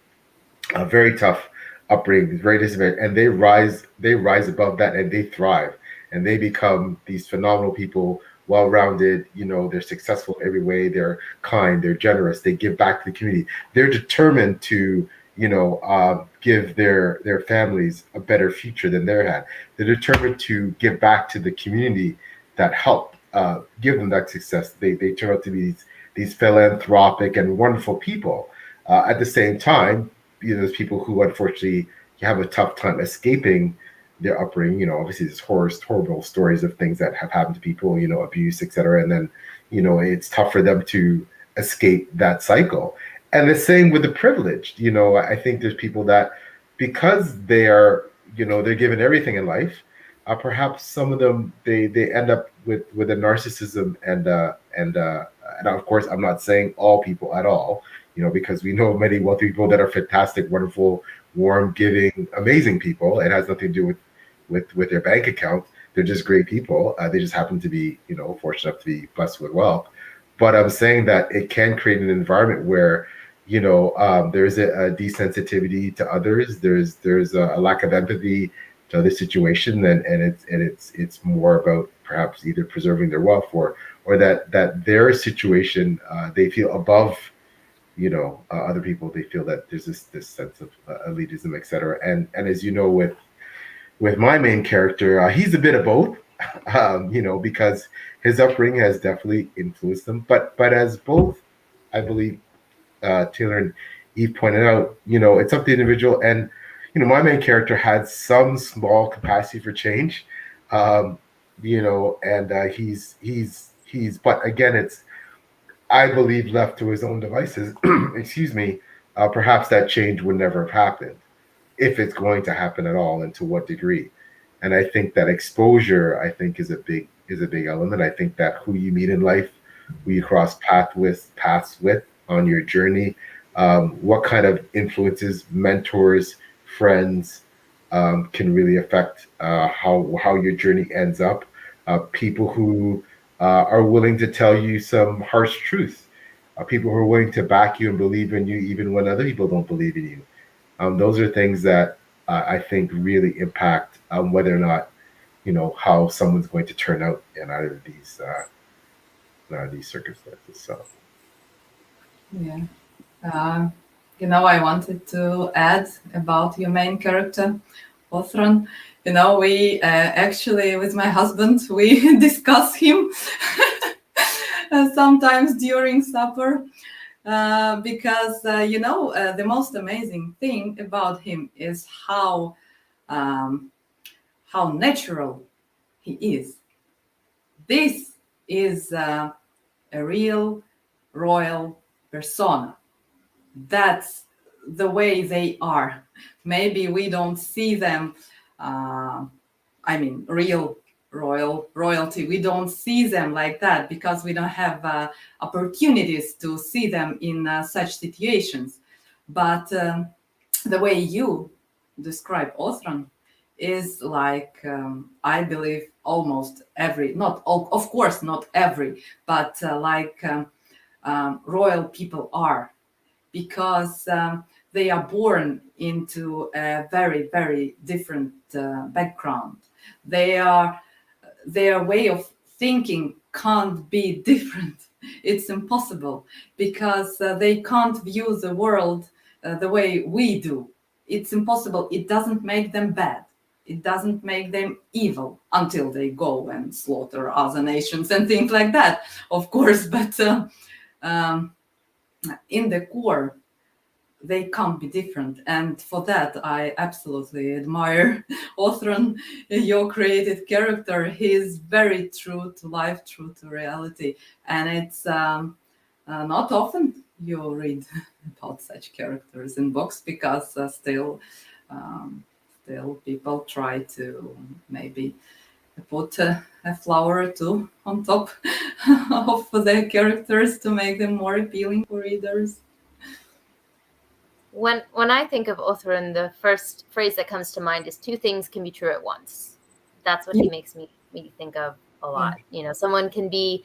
a very tough upbringing, very disadvantaged, and they rise above that and they thrive and they become these phenomenal people, well-rounded. They're successful in every way. They're kind. They're generous. They give back to the community. They're determined to give their families a better future than they had. They're determined to give back to the community that helped give them that success. They turn out to be these philanthropic and wonderful people. At the same time, there's people who unfortunately have a tough time escaping their upbringing. Obviously there's horrible stories of things that have happened to people, abuse, etc. And then, it's tough for them to escape that cycle. And the same with the privileged. I think there's people that, because they are, they're given everything in life, perhaps some of them they end up with a narcissism and of course I'm not saying all people at all, because we know many wealthy people that are fantastic, wonderful, warm, giving, amazing people. It has nothing to do with their bank account. They're just great people. They just happen to be, fortunate enough to be blessed with wealth. But I'm saying that it can create an environment where, there's a desensitivity to others. There's a lack of empathy to other situation, and it's more about perhaps either preserving their wealth or that their situation, they feel above, other people. They feel that there's this sense of elitism, etc. And as you know, with my main character, he's a bit of both, because his upbringing has definitely influenced him. But as both, I believe, Taylor and Eve pointed out, it's up to the individual. And my main character had some small capacity for change, and he's. But again, it's, I believe, left to his own devices. Excuse me. Perhaps that change would never have happened, if it's going to happen at all, and to what degree. And I think that exposure, I think, is a big element. I think that who you meet in life, who you cross paths with on your journey, what kind of influences, mentors, friends, can really affect how your journey ends up. People who are willing to tell you some harsh truths, people who are willing to back you and believe in you even when other people don't believe in you. Those are things that I think really impact whether or not, how someone's going to turn out in either of these circumstances. So, Yeah. I wanted to add about your main character, Othran. We actually, with my husband, we discuss him sometimes during supper. Because the most amazing thing about him is how natural he is. This is a real royal persona. That's the way they are. Maybe we don't see them. Real royalty. We don't see them like that because we don't have opportunities to see them in such situations. But the way you describe Othran is like, I believe, almost every, not all, of course, not every, but royal people are, because they are born into a very, very different background. Their way of thinking can't be different. It's impossible, because they can't view the world the way we do. It's impossible. It doesn't make them bad. It doesn't make them evil until they go and slaughter other nations and things like that, of course. But in the core, they can't be different. And for that, I absolutely admire Othran, your created character. He is very true to life, true to reality. And it's not often you read about such characters in books, because still people try to maybe put a flower or two on top of their characters to make them more appealing for readers. When I think of Othran, the first phrase that comes to mind is two things can be true at once. That's what he makes me think of a lot. Someone can be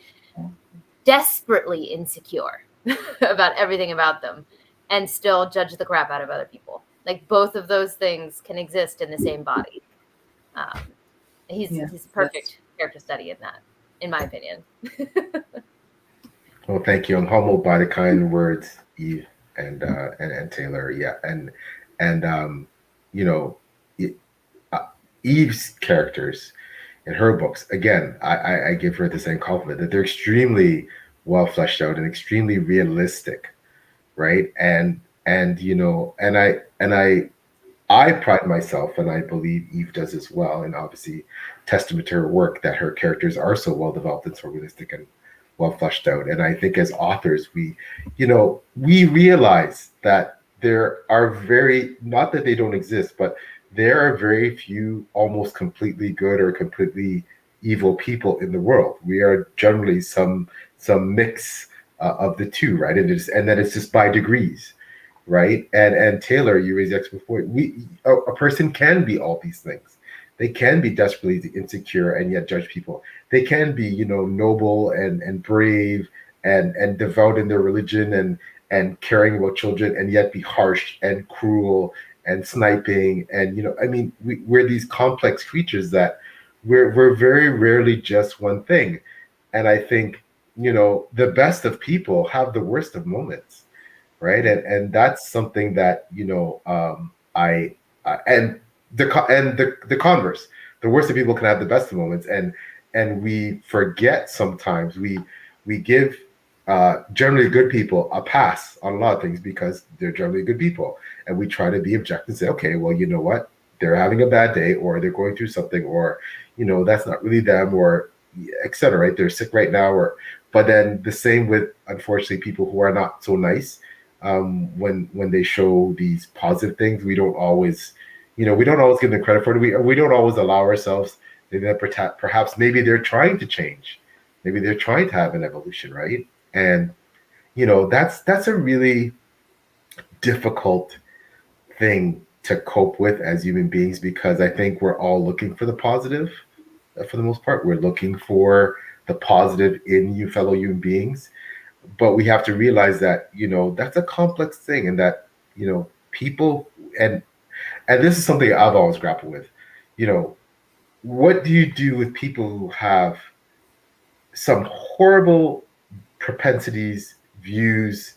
desperately insecure about everything about them and still judge the crap out of other people. Like, both of those things can exist in the same body. He's a perfect character study in that, in my opinion. Well, thank you. I'm humbled by the kind words, Eve and Taylor. Yeah, and Eve's characters in her books, again, I give her the same compliment, that they're extremely well fleshed out and extremely realistic, right? And I pride myself, and I believe Eve does as well, and obviously testament to her work, that her characters are so well developed and so realistic and well fleshed out. And I think as authors, we realize that there are not that they don't exist, but there are very few almost completely good or completely evil people in the world. We are generally some mix of the two, right? And that it's just by degrees, right? And Taylor, you raised the excellent point. A person can be all these things. They can be desperately insecure and yet judge people. They can be, noble and brave and devout in their religion and caring about children, and yet be harsh and cruel and sniping. And we're these complex creatures that we're very rarely just one thing. And I think the best of people have the worst of moments, right? And that's something that the converse, the worst of people can have the best of moments, and we forget sometimes. We give generally good people a pass on a lot of things because they're generally good people, and we try to be objective and say, okay, well, you know what, they're having a bad day, or they're going through something, or that's not really them, or etc. Right? They're sick right now, but then the same with, unfortunately, people who are not so nice. When they show these positive things, we don't always give them credit for it. We don't always allow ourselves, perhaps maybe they're trying to change, maybe they're trying to have an evolution, right? And that's a really difficult thing to cope with as human beings, because I think we're all looking for the positive. For the most part, we're looking for the positive in you fellow human beings, but we have to realize that that's a complex thing, and that people, and this is something I've always grappled with. What do you do with people who have some horrible propensities, views,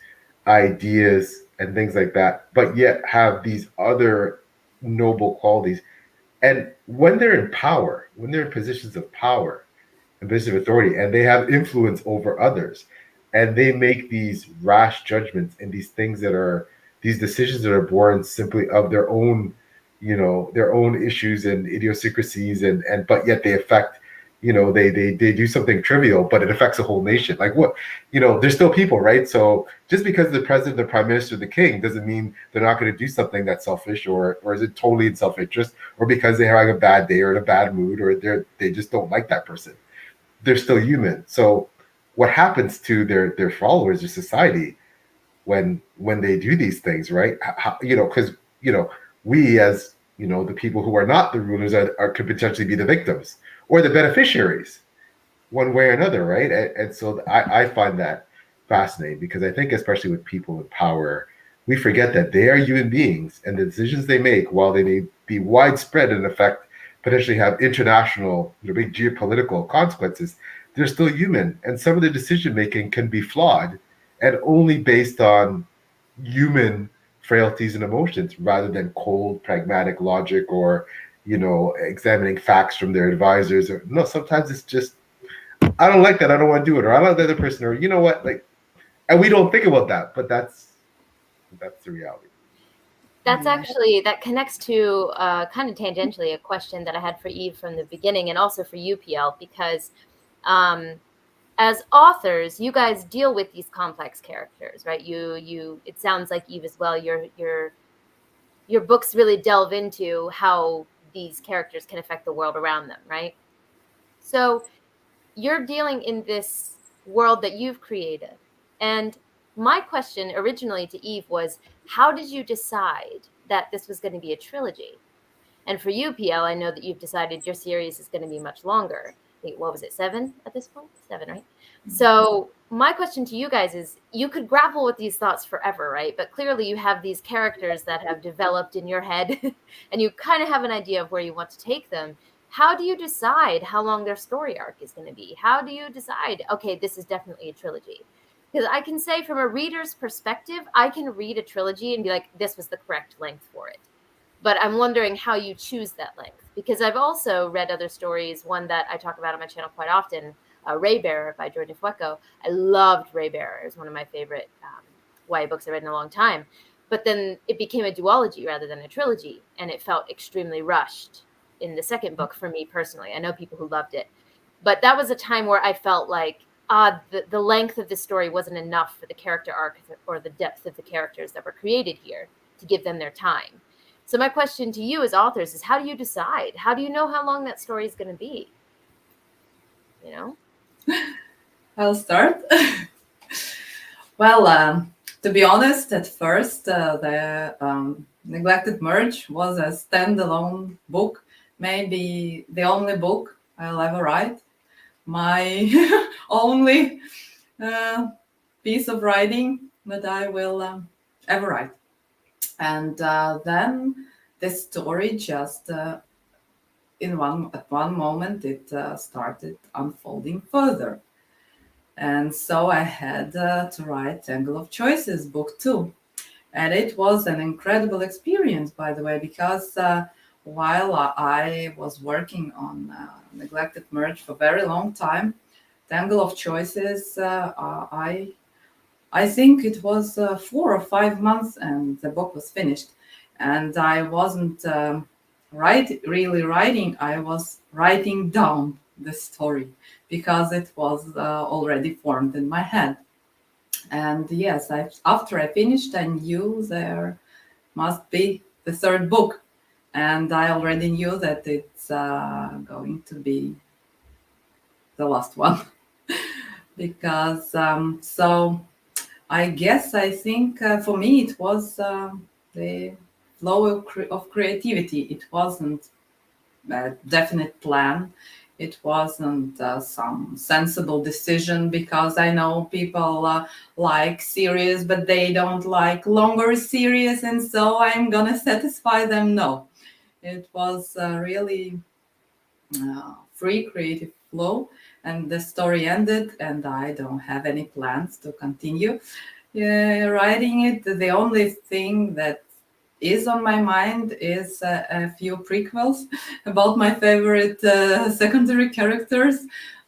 ideas, and things like that, but yet have these other noble qualities. And when they're in power, when they're in positions of power and positions of authority, and they have influence over others, and they make these rash judgments and these things that are these decisions that are born simply of their own, their own issues and idiosyncrasies, and but yet they affect, they do something trivial, but it affects a whole nation. Like what, there's still people, right? So just because the president, the prime minister, the king doesn't mean they're not going to do something that's selfish, or is it totally in self-interest, or because they're having a bad day or in a bad mood, or they just don't like that person. They're still human. So what happens to their followers, their society, when they do these things, right? Because we, as the people who are not the rulers, could potentially be the victims or the beneficiaries, one way or another, right? And so I find that fascinating, because I think especially with people in power, we forget that they are human beings, and the decisions they make, while they may be widespread and affect, potentially have international, big geopolitical consequences, they're still human, and some of the decision making can be flawed and only based on human frailties and emotions, rather than cold pragmatic logic, or examining facts from their advisors. Or no, sometimes it's just, I don't like that, I don't want to do it, or I like the other person, or what, like, and we don't think about that, but that's the reality. That's actually, that connects to kind of tangentially a question that I had for Eve from the beginning, and also for UPL, because as authors, you guys deal with these complex characters, right? You it sounds like, Eve, as well, your books really delve into how these characters can affect the world around them, right? So you're dealing in this world that you've created. And my question originally to Eve was, how did you decide that this was going to be a trilogy? And for you, PL, I know that you've decided your series is going to be much longer. What was it, 7 at this point? 7, right? So my question to you guys is, you could grapple with these thoughts forever, right? But clearly you have these characters that have developed in your head and you kind of have an idea of where you want to take them. How do you decide how long their story arc is going to be? How do you decide, okay, this is definitely a trilogy? Because I can say, from a reader's perspective, I can read a trilogy and be like, this was the correct length for it. But I'm wondering how you choose that length, because I've also read other stories, one that I talk about on my channel quite often, Ray Bearer by Jordan Fueco. I loved Ray Bearer. It was one of my favorite YA books I read in a long time. But then it became a duology rather than a trilogy, and it felt extremely rushed in the second book for me personally. I know people who loved it. But that was a time where I felt like the length of the story wasn't enough for the character arc or the depth of the characters that were created here to give them their time. So my question to you as authors is, how do you decide? How do you know how long that story is going to be? I'll start. Well, to be honest, at first, the Neglected Merge was a standalone book, maybe the only book I'll ever write. My only piece of writing that I will ever write. And then the story just at one moment it started unfolding further, and so I had to write Tangle of Choices book 2, and it was an incredible experience, by the way, because while I was working on Neglected Merge for a very long time, Tangle of Choices, I think it was 4 or 5 months and the book was finished. And I wasn't really writing, I was writing down the story because it was already formed in my head. And yes, after I finished, I knew there must be the third book. And I already knew that it's going to be the last one. Because so I guess I think for me it was the flow of creativity. It wasn't a definite plan. It wasn't some sensible decision, because I know people like series, but they don't like longer series, and so I'm gonna satisfy them. No, it was really free creative flow, and the story ended, and I don't have any plans to continue. Yeah, writing it, the only thing that is on my mind is a few prequels about my favorite secondary characters,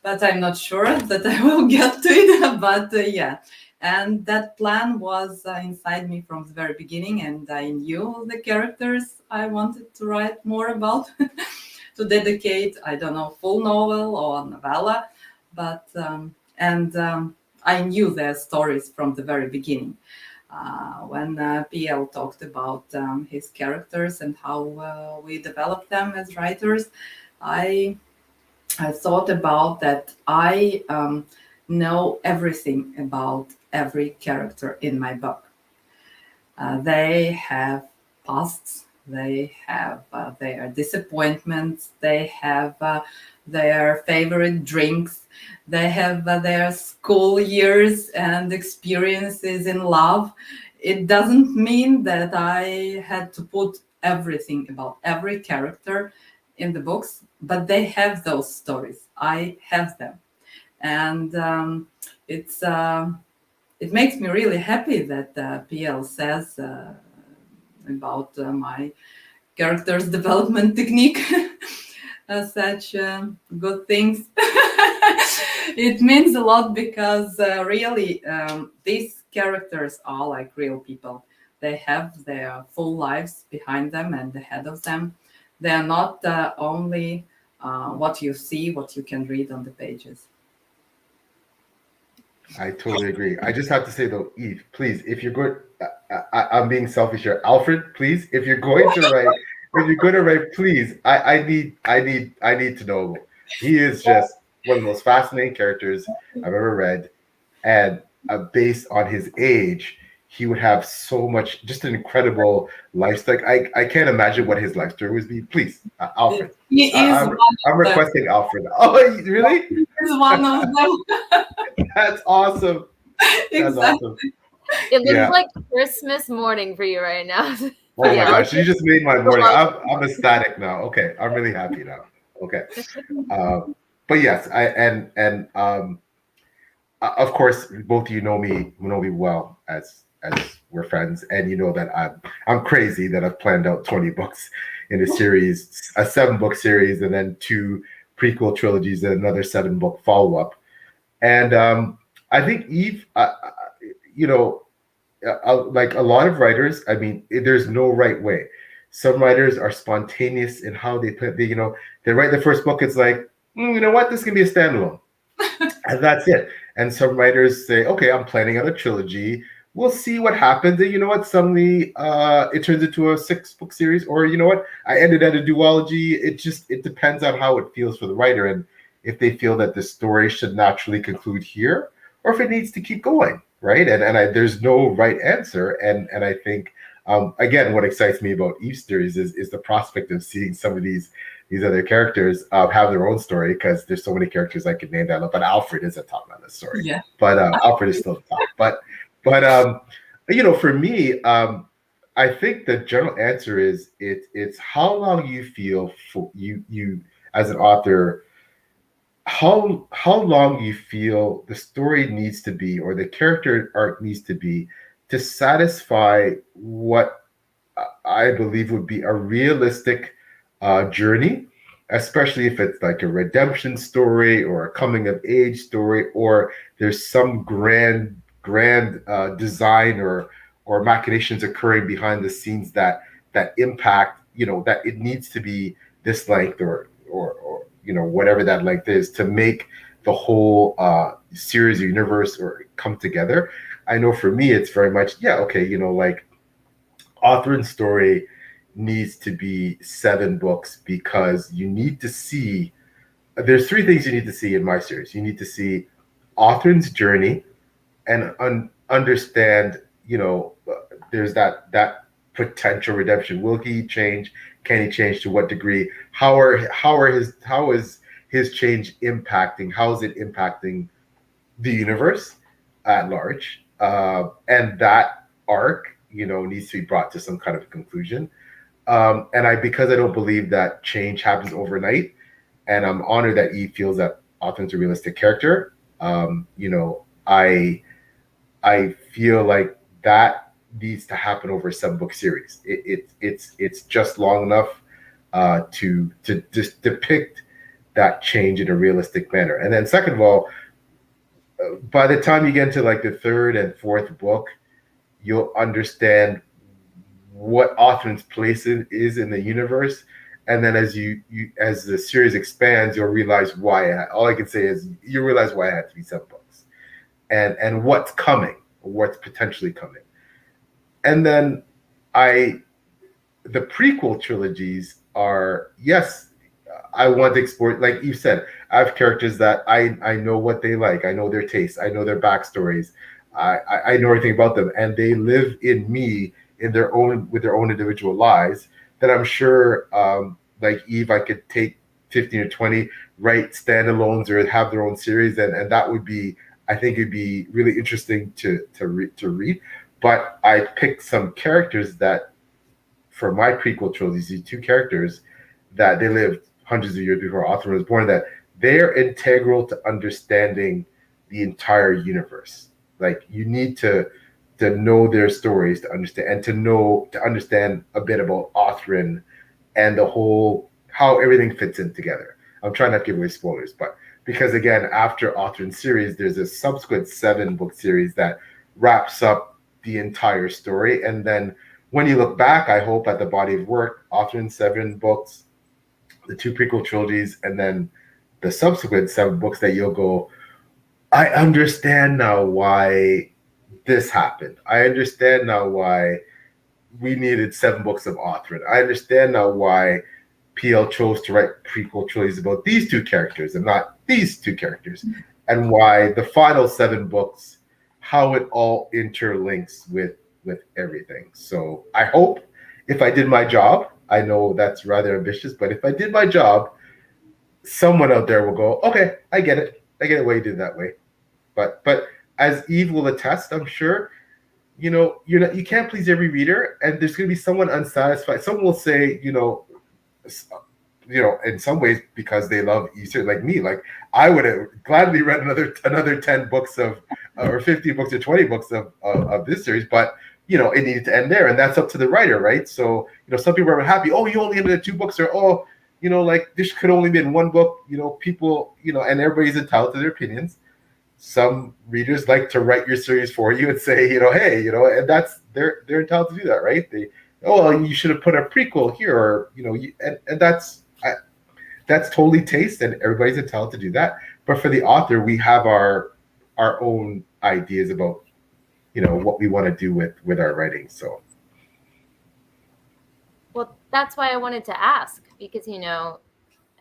but I'm not sure that I will get to it. But yeah, and that plan was inside me from the very beginning, and I knew the characters I wanted to write more about, to dedicate, I don't know, full novel or novella, but I knew their stories from the very beginning. When PL talked about his characters and how we developed them as writers, I I thought about that I know everything about every character in my book. They have pasts, they have their disappointments, they have their favorite drinks, they have their school years and experiences in love. It doesn't mean that I had to put everything about every character in the books, but they have those stories. I have them. And it's it makes me really happy that PL says about my character's development technique, such good things. It means a lot because really these characters are like real people. They have their full lives behind them and ahead of them. They are not only what you see, what you can read on the pages. I totally agree. I just have to say though, Eve, please, if you're going, I'm being selfish here. Alfred, please, if you're going to write, please, I need to know. He is just one of the most fascinating characters I've ever read, and based on his age, he would have so much, just an incredible lifestyle. I can't imagine what his life story would be. Please, Alfred. He is one I'm of them. requesting Alfred. Oh, really? He is one of them. That's awesome. That's Exactly. awesome. It looks Yeah. like Christmas morning for you right now. Oh my Yeah. gosh, you just made my morning. I'm ecstatic now. Okay, I'm really happy now. Okay, but yes, of course both of you know me well as we're friends, and you know that I'm crazy that I've planned out 20 books in a series, a 7-book series, and then 2 prequel trilogies and another 7-book follow up. And I think Eve, you know, like a lot of writers, I mean, there's no right way. Some writers are spontaneous in how they put the, they write the first book. It's like, you know what, this can be a standalone, and that's it. And some writers say, okay, I'm planning out a trilogy. We'll see what happens. And you know what? Suddenly, it turns into a 6-book series, or you know what? I ended at a duology. It depends on how it feels for the writer, and if they feel that the story should naturally conclude here, or if it needs to keep going, right? There's no right answer, and I think again, what excites me about Eve series is the prospect of seeing some of these other characters have their own story, because there's so many characters I could name that. But Alfred is a top on this story. Yeah. But Alfred is still the top. But for me, I think the general answer is it's how long you feel for you as an author, how long you feel the story needs to be, or the character arc needs to be, to satisfy what I believe would be a realistic journey, especially if it's like a redemption story or a coming of age story, or there's some grand design or machinations occurring behind the scenes that impact, that it needs to be this length, or whatever that length is, to make the whole series or universe or come together. I know for me, it's very much, okay, like author and story needs to be 7 books, because you need to see, there's 3 things you need to see in my series. You need to see author's journey and understand, there's that potential redemption. Will he change? Can he change? To what degree? How is his change impacting? How is it impacting the universe at large? And that arc, needs to be brought to some kind of conclusion. Because I don't believe that change happens overnight, and I'm honored that Eve feels that Autumn's a realistic character. I feel like that needs to happen over a 7-book series. It's just long enough to just depict that change in a realistic manner. And then second of all, by the time you get into like the third and fourth book, you'll understand what Othrin's place is in the universe. And then as as the series expands, you'll realize why. All I can say is you realize why it had to be 7 books, and what's coming, what's potentially coming. And then the prequel trilogies are, yes, I want to explore, like you said, I have characters that I know what they like, I know their tastes, I know their backstories, I know everything about them, and they live in me with their own individual lives that I'm sure, like Eve, I could take 15 or 20, write standalones or have their own series, and that would be, I think it'd be really interesting to read. But I picked some characters that, for my prequel trilogies, these 2 characters that they lived hundreds of years before Othrin was born, that they're integral to understanding the entire universe. Like, you need to know their stories to understand, and to understand a bit about Othrin and the whole, how everything fits in together. I'm trying not to give away spoilers, but because again, after Othrin's series, there's a subsequent 7-book series that wraps up the entire story. And then when you look back, I hope, at the body of work, Othrin's 7 books, the 2 prequel trilogies, and then the subsequent 7 books, that you'll go, I understand now why this happened. I understand now why we needed 7 books of Othrin. I understand now why PL chose to write prequel trilogies about these 2 characters and not these 2 characters, and why the final 7 books, how it all interlinks with everything. So I hope, if I did my job, I know that's rather ambitious, but if I did my job, someone out there will go, okay, I get it why you did it that way. But as Eve will attest, I'm sure, you can't please every reader, and there's going to be someone unsatisfied. Someone will say, in some ways, because they love Easter, like me, like I would have gladly read another 10 books or 15 books or 20 books of this series, but it needed to end there, and that's up to the writer, right? So, some people are happy, oh, you only ended at 2 books, or oh, like this could only be in 1 book, people, and everybody's entitled to their opinions. Some readers like to write your series for you and say, hey, and that's, they're entitled to do that, right? You should have put a prequel here, or, and that's totally taste, and everybody's entitled to do that. But for the author, we have our own ideas about, what we want to do with our writing. So, well, that's why I wanted to ask, because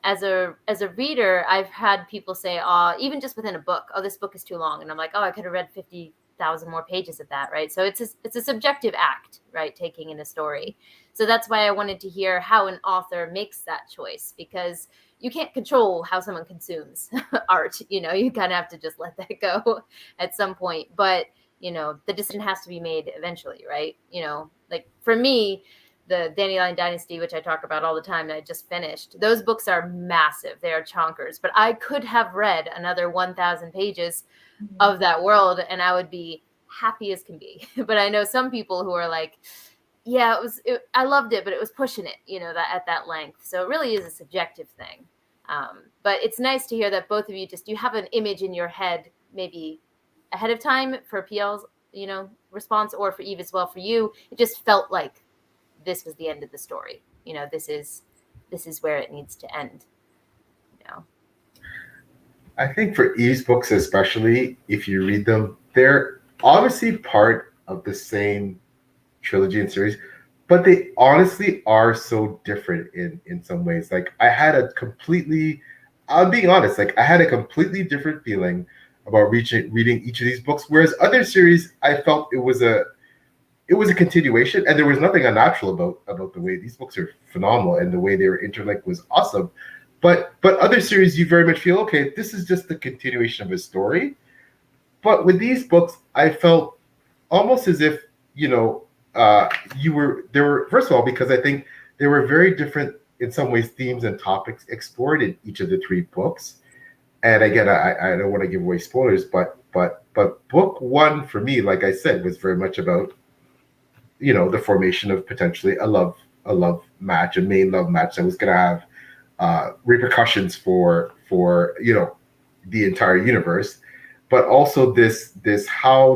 as a reader, I've had people say, even just within a book, this book is too long, and I'm like, I could have read 50,000 more pages of that, right? So it's a subjective act, right, taking in a story. So that's why I wanted to hear how an author makes that choice, because you can't control how someone consumes art. You kind of have to just let that go at some point. But the decision has to be made eventually, right? Like for me, the Dandelion Dynasty, which I talk about all the time, that I just finished, those books are massive. They are chonkers. But I could have read another 1,000 pages of that world, and I would be happy as can be. But I know some people who are like, yeah, I loved it, but it was pushing it, that at that length. So it really is a subjective thing. But it's nice to hear that both of you you have an image in your head, maybe ahead of time for PL's, response, or for Eve as well. For you, it just felt like this was the end of the story. This is where it needs to end. I think for Eve's books, especially, if you read them, they're obviously part of the same trilogy and series, but they honestly are so different in some ways. Like, I'm being honest, like I had a completely different feeling about reading each of these books, whereas other series, I felt it was a continuation, and there was nothing unnatural about the way these books are phenomenal, and the way they were interlinked was awesome. But other series, you very much feel, okay, this is just the continuation of a story. But with these books, I felt almost as if, first of all, because I think they were very different in some ways, themes and topics explored in each of the 3 books. And again, I don't want to give away spoilers, but But book one for me, like I said, was very much about, the formation of potentially a love match, a main love match that was going to have repercussions for the entire universe, but also this how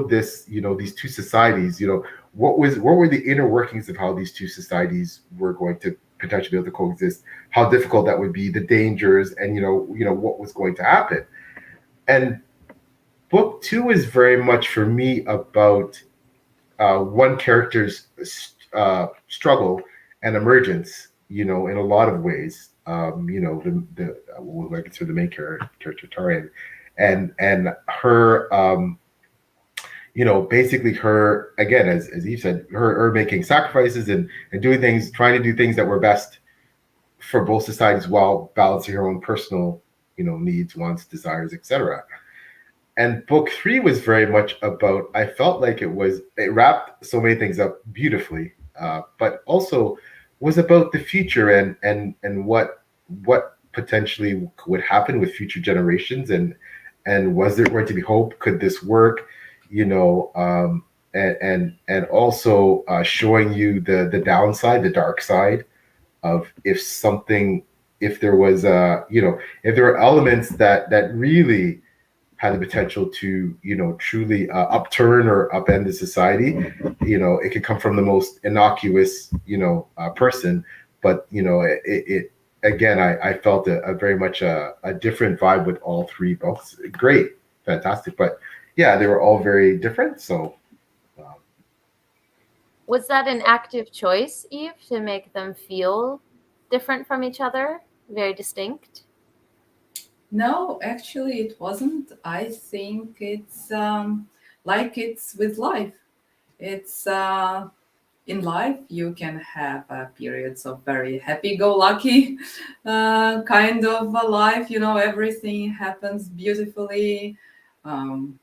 this these two societies, what were the inner workings of how these two societies were going to potentially be able to coexist, how difficult that would be, the dangers, and what was going to happen. And book two is very much for me about one character's struggle and emergence, in a lot of ways. I consider the main character Tarian, and her, basically her, again, as Eve said, her making sacrifices and doing things, trying to do things that were best for both societies while balancing her own personal, needs, wants, desires, etc. And book three was very much about, I felt like it wrapped so many things up beautifully, but also was about the future and what potentially would happen with future generations, and was there going to be hope? Could this work? And also showing you the downside, the dark side of if there was if there were elements that really had the potential to truly upturn or upend the society. It could come from the most innocuous person, but it again, I felt a very much a different vibe with all three books. Great, fantastic, but yeah, they were all very different. So Was that an active choice, Eve, to make them feel different from each other, very distinct? No, actually, it wasn't. I think it's like it's with life. It's in life, you can have periods of very happy-go-lucky kind of a life. Everything happens beautifully. Um,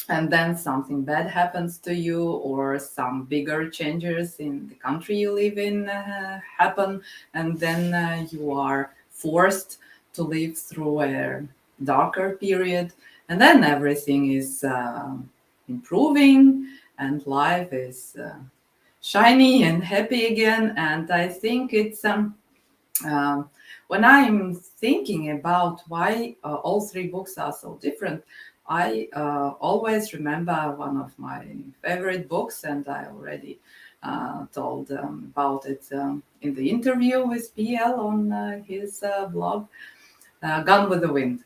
and then something bad happens to you, or some bigger changes in the country you live in happen, and then you are forced to live through a darker period, and then everything is improving and life is shiny and happy again. And I think it's when I'm thinking about why all three books are so different, I always remember one of my favorite books, and I already told about it in the interview with PL on his blog, Gone with the Wind.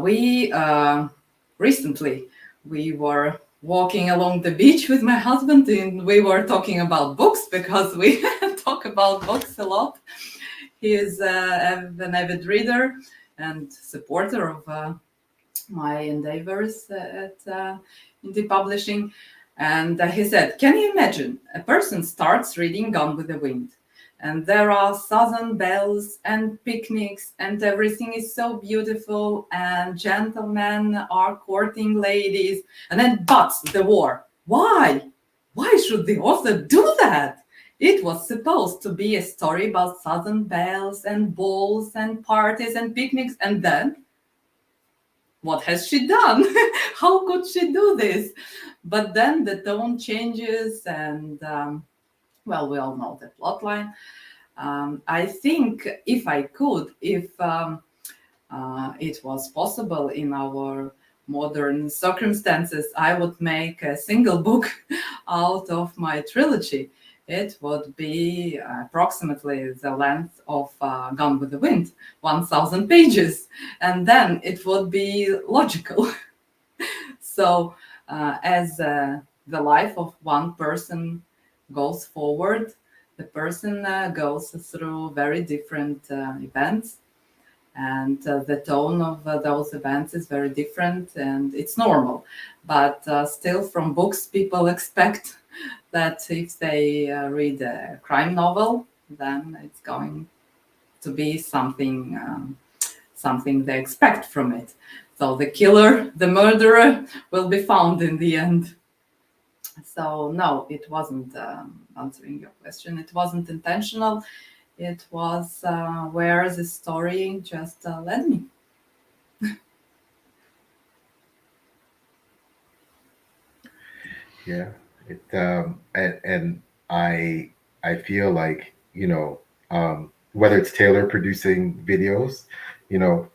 We recently we were walking along the beach with my husband, and we were talking about books because we talk about books a lot. He is an avid reader and supporter of my endeavors at indie publishing. And he said, can you imagine a person starts reading Gone with the Wind, and there are southern bells and picnics, and everything is so beautiful, and gentlemen are courting ladies, and then but the war. Why? Why should the author do that? It was supposed to be a story about southern bells and balls and parties and picnics, and then what has she done? How could she do this? But then the tone changes, and well, we all know the plot line. I think if it was possible in our modern circumstances, I would make a single book out of my trilogy. It would be approximately the length of Gone with the Wind, 1,000 pages, and then it would be logical. So as the life of one person goes forward, the person goes through very different events, and the tone of those events is very different, and it's normal. But still, from books, people expect that if they read a crime novel, then it's going to be something they expect from it. So the killer, the murderer, will be found in the end. So no, it wasn't answering your question. It wasn't intentional. It was where the story just led me. Yeah. It and I feel like, whether it's Taylor producing videos,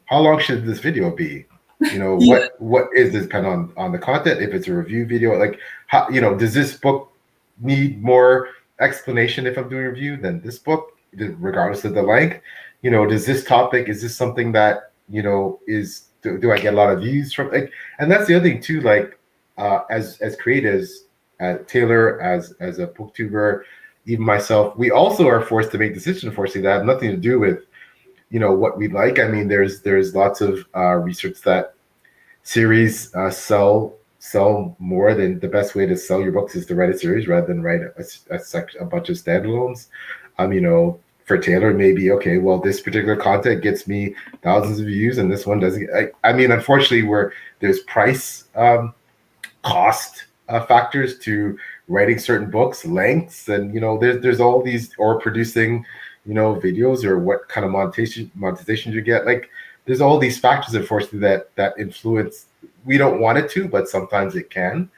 how long should this video be? Yeah. What is this depend on the content? If it's a review video, like how, does this book need more explanation if I'm doing a review than this book, regardless of the length? Does this topic, is this something that, do I get a lot of views from, like, and that's the other thing too, like, as creatives, Taylor as a booktuber, even myself, we also are forced to make decisions, unfortunately, that have nothing to do with what we like. I mean, there's lots of research that series sell more. Than the best way to sell your books is to write a series rather than write a bunch of standalones. For Taylor, maybe, okay, well, this particular content gets me thousands of views and this one doesn't. I mean, unfortunately, where there's price cost factors to writing certain books, lengths, and there's all these, or producing videos, or what kind of monetization you get. Like, there's all these factors, unfortunately, that influence. We don't want it to, but sometimes it can,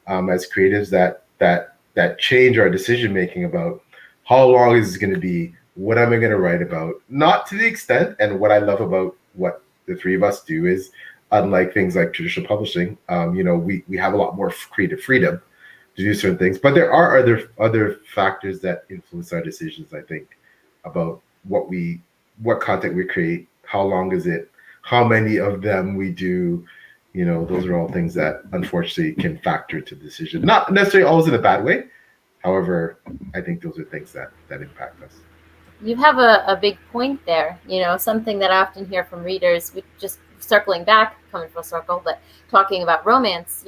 as creatives, that change our decision making about how long is this going to be, what am I going to write about, not to the extent. And what I love about what the three of us do is, unlike things like traditional publishing, we have a lot more creative freedom to do certain things. But there are other factors that influence our decisions, I think, about what content we create, how long is it, how many of them we do. Those are all things that unfortunately can factor into the decision. Not necessarily always in a bad way. However, I think those are things that impact us. You have a big point there. Something that I often hear from readers, just circling back, coming full circle, but talking about romance,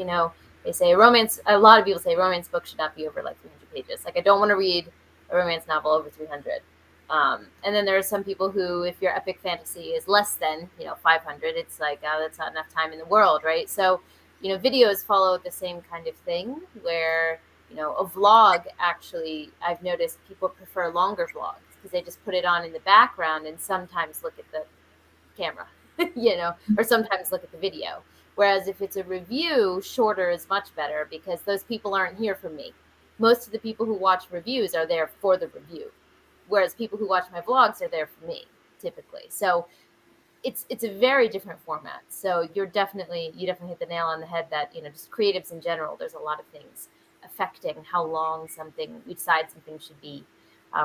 they say a lot of people say romance books should not be over like 300 pages. Like, I don't want to read a romance novel over 300. And then there are some people who, if your epic fantasy is less than, 500, it's like, oh, that's not enough time in the world, right? So, videos follow the same kind of thing where, a vlog, actually, I've noticed people prefer longer vlogs because they just put it on in the background and sometimes look at the camera, or sometimes look at the video. Whereas if it's a review, shorter is much better because those people aren't here for me. Most of the people who watch reviews are there for the review, whereas people who watch my vlogs are there for me, typically. So it's a very different format. So you definitely hit the nail on the head that, just creatives in general, there's a lot of things affecting how long we decide something should be,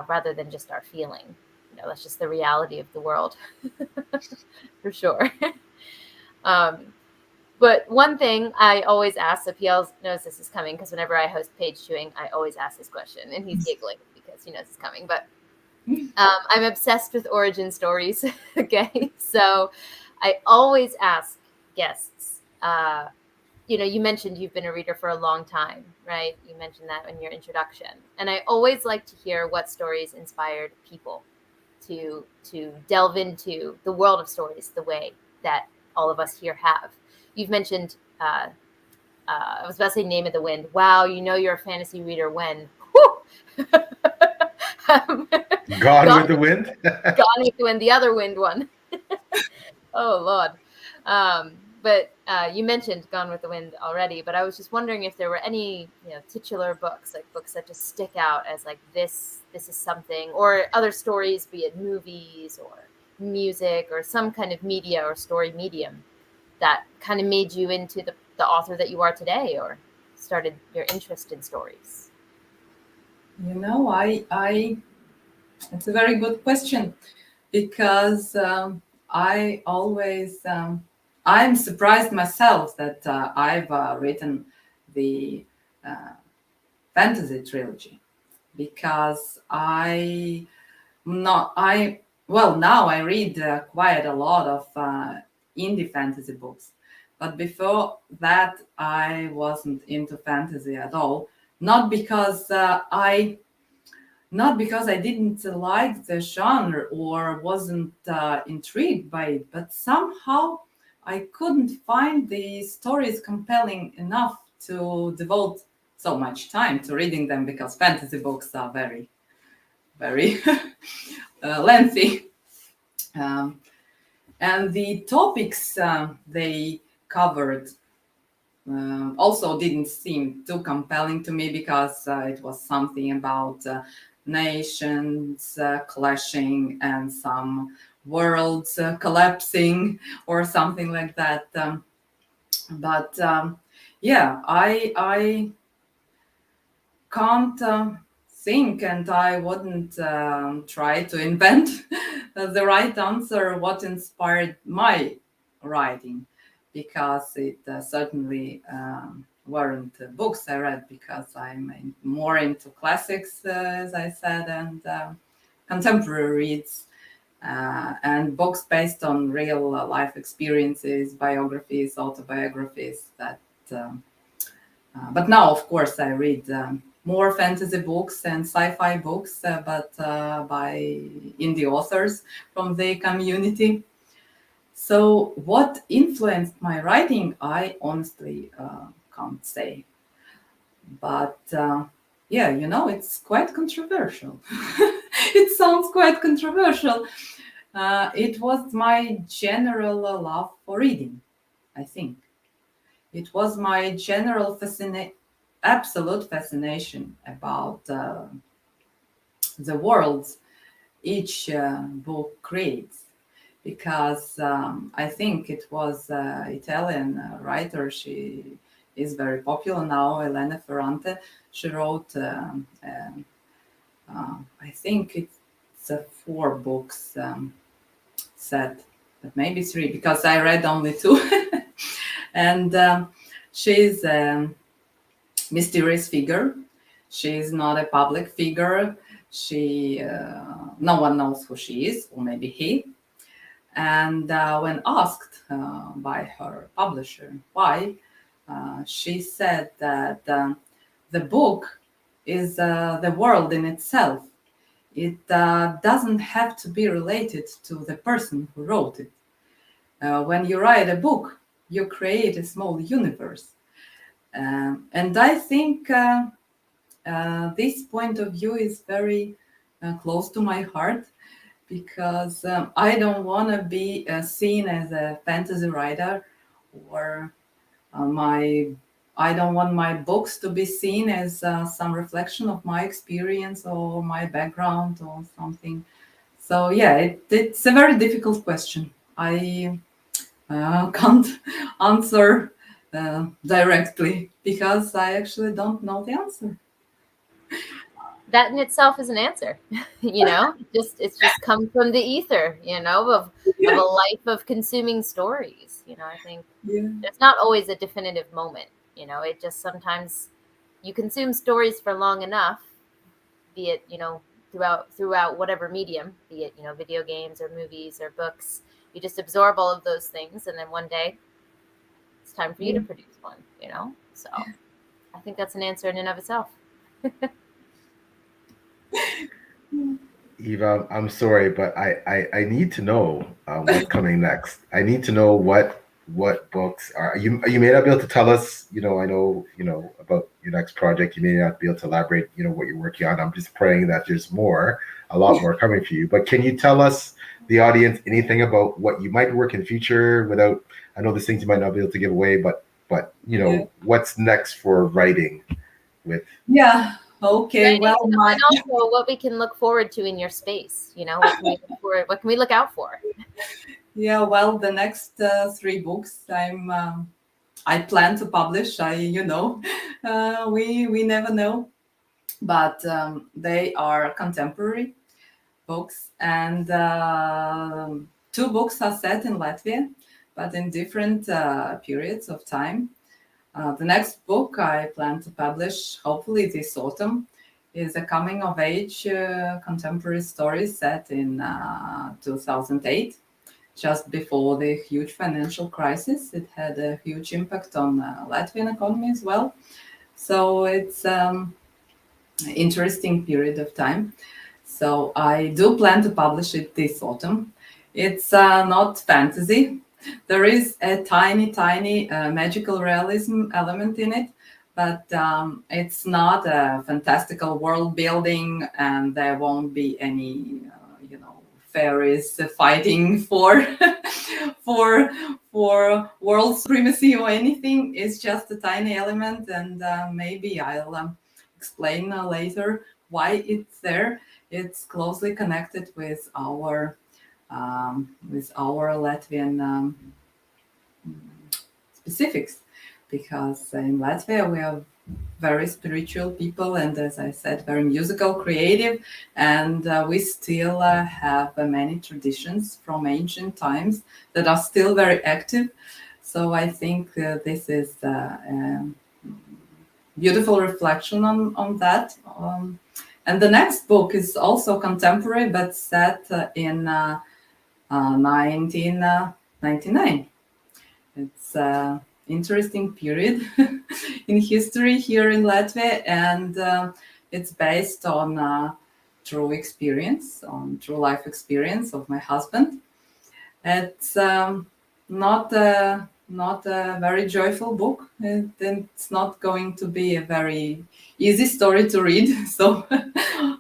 rather than just our feeling. That's just the reality of the world. For sure. But one thing I always ask, so PL knows this is coming, because whenever I host page chewing, I always ask this question, and he's giggling because he knows it's coming. But I'm obsessed with origin stories. Okay, so I always ask guests. You mentioned you've been a reader for a long time, right? You mentioned that in your introduction, and I always like to hear what stories inspired people to delve into the world of stories the way that all of us here have. You've mentioned, I was about to say Name of the Wind. Wow, you're a fantasy reader when? Gone with the Wind? Gone with the Wind, the other wind one. Oh, Lord. But you mentioned Gone with the Wind already, but I was just wondering if there were any titular books, like books that just stick out as like this is something, or other stories, be it movies or music or some kind of media or story medium that kind of made you into the author that you are today, or started your interest in stories. I it's a very good question, because I always I'm surprised myself that I've written the fantasy trilogy, because now I read quite a lot of indie fantasy books, but before that I wasn't into fantasy at all. Not because I didn't like the genre or wasn't intrigued by it, but somehow I couldn't find the stories compelling enough to devote so much time to reading them, because fantasy books are very, very lengthy. And the topics they covered also didn't seem too compelling to me, because it was something about nations clashing and some worlds collapsing or something like that. But yeah, I can't think, and I wouldn't try to invent the right answer what inspired my writing, because it certainly weren't books I read, because I'm more into classics, as I said, and contemporary reads, and books based on real life experiences, biographies, autobiographies. But now, of course, I read more fantasy books and sci-fi books, but by indie authors from the community. So what influenced my writing, I honestly can't say. But yeah, it's quite controversial. It sounds quite controversial. It was my general love for reading, I think. It was my general absolute fascination about the worlds each book creates. Because I think it was Italian writer, she is very popular now, Elena Ferrante. She wrote, I think it's 4 books set, but maybe 3, because I read only 2. And she's a mysterious figure. She's not a public figure. No one knows who she is, or maybe he. And when asked by her publisher why, she said that the book is the world in itself. It doesn't have to be related to the person who wrote it. When you write a book, you create a small universe. And I think this point of view is very close to my heart, because I don't want to be seen as a fantasy writer, or I don't want my books to be seen as some reflection of my experience or my background or something. So yeah, it's a very difficult question. I can't answer directly, because I actually don't know the answer. That in itself is an answer. It's just come from the ether, of a life of consuming stories. I think there's not always a definitive moment. It just sometimes you consume stories for long enough, be it throughout whatever medium, be it video games or movies or books. You just absorb all of those things, and then one day it's time for you to produce one. So I think that's an answer in and of itself. Eva, I'm sorry, but I need to know what's coming next. I need to know what books are you may not be able to tell us. I know about your next project. You may not be able to elaborate. What you're working on. I'm just praying that there's a lot more coming for you. But can you tell us, the audience, anything about what you might work in the future? Without, I know there's things you might not be able to give away, but what's next for writing with? Yeah. Okay, and also what we can look forward to in your space. What can we look out for? Yeah, well, the next 3 books I plan to publish. We never know, but they are contemporary books, and 2 books are set in Latvia, but in different periods of time. The next book I plan to publish, hopefully this autumn, is a coming-of-age contemporary story set in 2008, just before the huge financial crisis. It had a huge impact on Latvian economy as well. So it's an interesting period of time. So I do plan to publish it this autumn. It's not fantasy. There is a tiny magical realism element in it, but it's not a fantastical world building, and there won't be any, fairies fighting for for world supremacy or anything. It's just a tiny element, and maybe I'll explain later why it's there. It's closely connected with our Latvian specifics, because in Latvia we are very spiritual people, and as I said, very musical, creative, and we still have many traditions from ancient times that are still very active. So I think this is a beautiful reflection on that. And the next book is also contemporary, but set in 1999. It's an interesting period in history here in Latvia, and it's based on true experience, on true life experience of my husband. It's not a very joyful book. It's not going to be a very easy story to read, so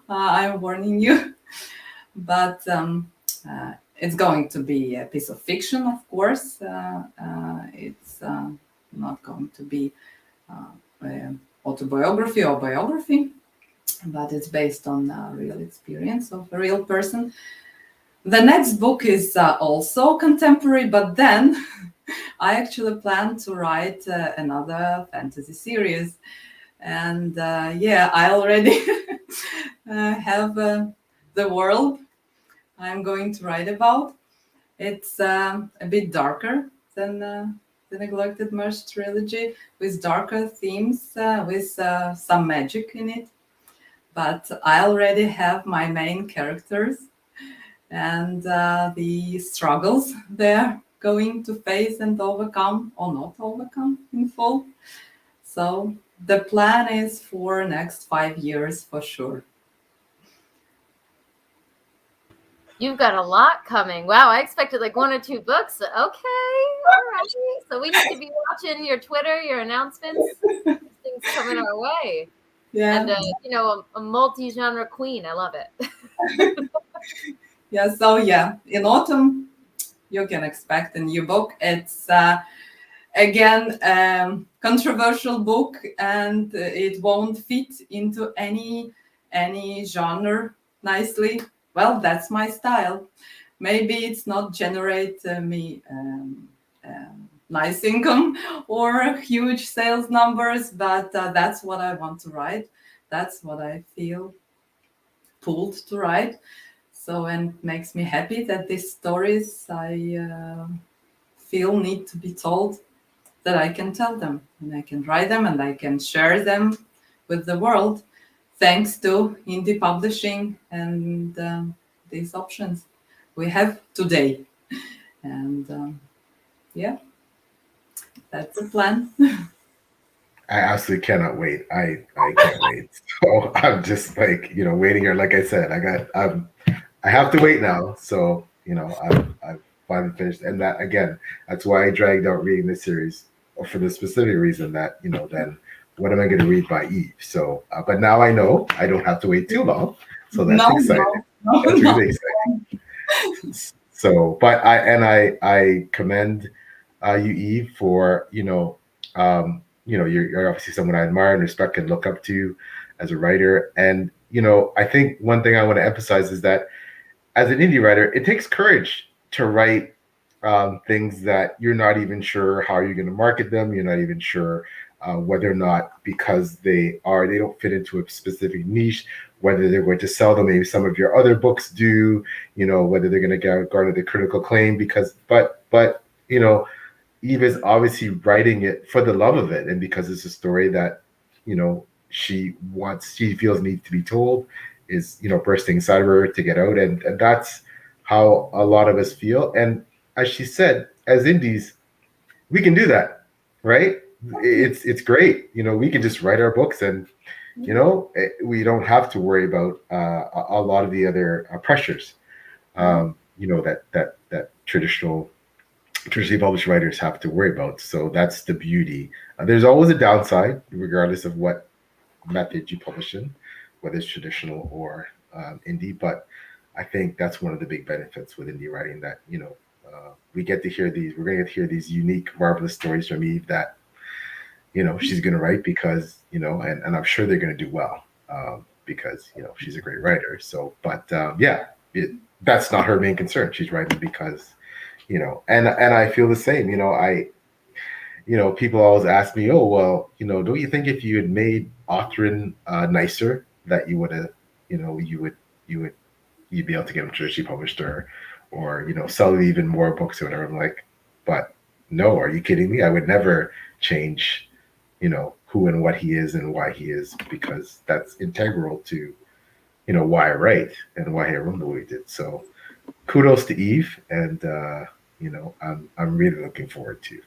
I'm warning you. But it's going to be a piece of fiction, of course. It's not going to be autobiography or biography, but it's based on real experience of a real person. The next book is also contemporary, but then I actually plan to write another fantasy series. And I already have the world I'm going to write about. It's a bit darker than the Neglected Merge Trilogy, with darker themes, with some magic in it. But I already have my main characters and the struggles they're going to face and overcome or not overcome in full. So the plan is for next 5 years for sure. You've got a lot coming. Wow, I expected like 1 or 2 books. Okay, all right. So we need to be watching your Twitter, your announcements. Things coming our way. Yeah. And a multi-genre queen. I love it. In autumn you can expect a new book. It's again controversial book, and it won't fit into any genre nicely. Well, that's my style. Maybe it's not generate me nice income or huge sales numbers, but that's what I want to write. That's what I feel pulled to write. So, and it makes me happy that these stories I feel need to be told, that I can tell them, and I can write them, and I can share them with the world, thanks to indie publishing and these options we have today. And that's the plan. I absolutely cannot wait. I can't wait. So I'm just like, waiting here. Like I said, I have to wait now. So, I've finally finished. And that, again, that's why I dragged out reading this series, for the specific reason that, then what am I going to read by Eve? So, but now I know I don't have to wait too long. So that's exciting. That's really exciting. So, but I commend you, Eve, for, you're obviously someone I admire and respect and look up to as a writer. And, I think one thing I want to emphasize is that as an indie writer, it takes courage to write things that you're not even sure how you're going to market them. You're not even sure whether or not, because they don't fit into a specific niche, whether they're going to sell them. Maybe some of your other books do, whether they're going to garner the critical acclaim, but Eve is obviously writing it for the love of it, and because it's a story that she feels needs to be told, is bursting inside of her to get out, and that's how a lot of us feel. And as she said, as indies, we can do that, right? It's great. We can just write our books, and we don't have to worry about a lot of the other pressures that traditionally published writers have to worry about. So that's the beauty. There's always a downside, regardless of what method you publish in, whether it's traditional or indie. But I think that's one of the big benefits with indie writing, that We're going to get to hear these unique, marvelous stories from Eve that, she's going to write because, and I'm sure they're going to do well, because, she's a great writer. So, but that's not her main concern. She's writing because, and I feel the same. People always ask me, oh, well, don't you think if you had made authoring nicer that you would have, you'd be able to get them traditionally published, or sell even more books or whatever. I'm like, but no, are you kidding me? I would never change, who and what he is and why he is, because that's integral to, why I write and why I wrote the way he did. So kudos to Eve, and I'm really looking forward to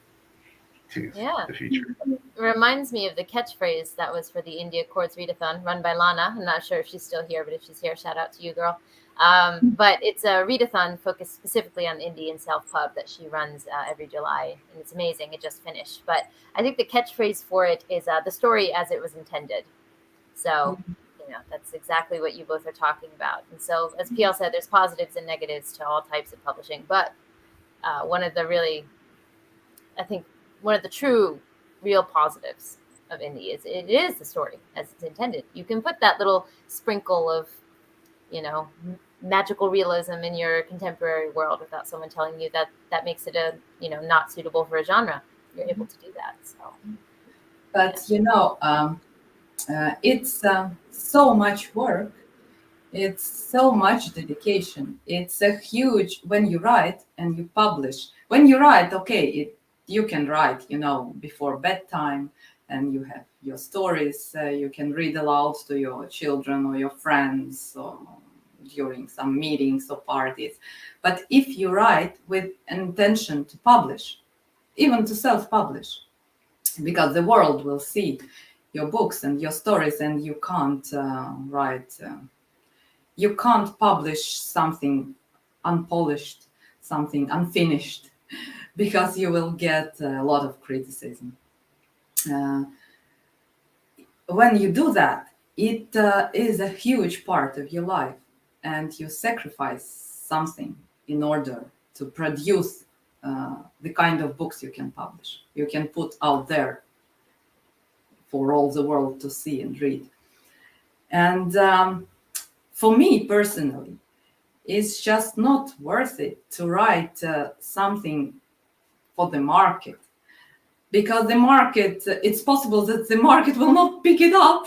the future. Reminds me of the catchphrase that was for the India Quartz Readathon run by Lana. I'm not sure if she's still here, but if she's here, shout out to you, girl. But it's a readathon focused specifically on the Indian self-pub that she runs every July, and it's amazing. It just finished. But I think the catchphrase for it is the story as it was intended. So, that's exactly what you both are talking about. And so, as PL said, there's positives and negatives to all types of publishing. But one of the true, real positives of indie is it is the story as it's intended. You can put that little sprinkle of, magical realism in your contemporary world without someone telling you that makes it not suitable for a genre. You're able to do that. So, but it's so much work. It's so much dedication. It's a huge, when you write and you publish. When you write, you can write, before bedtime, and you have your stories. You can read aloud to your children or your friends, or during some meetings or parties. But if you write with an intention to publish, even to self-publish, because the world will see your books and your stories, and you can't you can't publish something unpolished, something unfinished, because you will get a lot of criticism. When you do that, it is a huge part of your life, and you sacrifice something in order to produce the kind of books you can publish, you can put out there for all the world to see and read. And for me personally, it's just not worth it to write something for the market, because the market, it's possible that the market will not pick it up,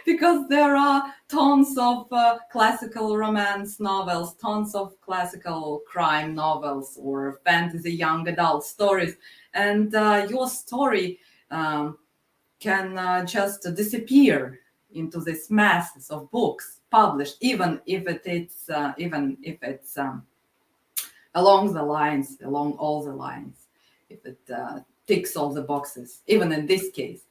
because there are tons of classical romance novels, tons of classical crime novels, or fantasy young adult stories, and your story can just disappear into this masses of books published, even if it's along all the lines, if it ticks all the boxes, even in this case.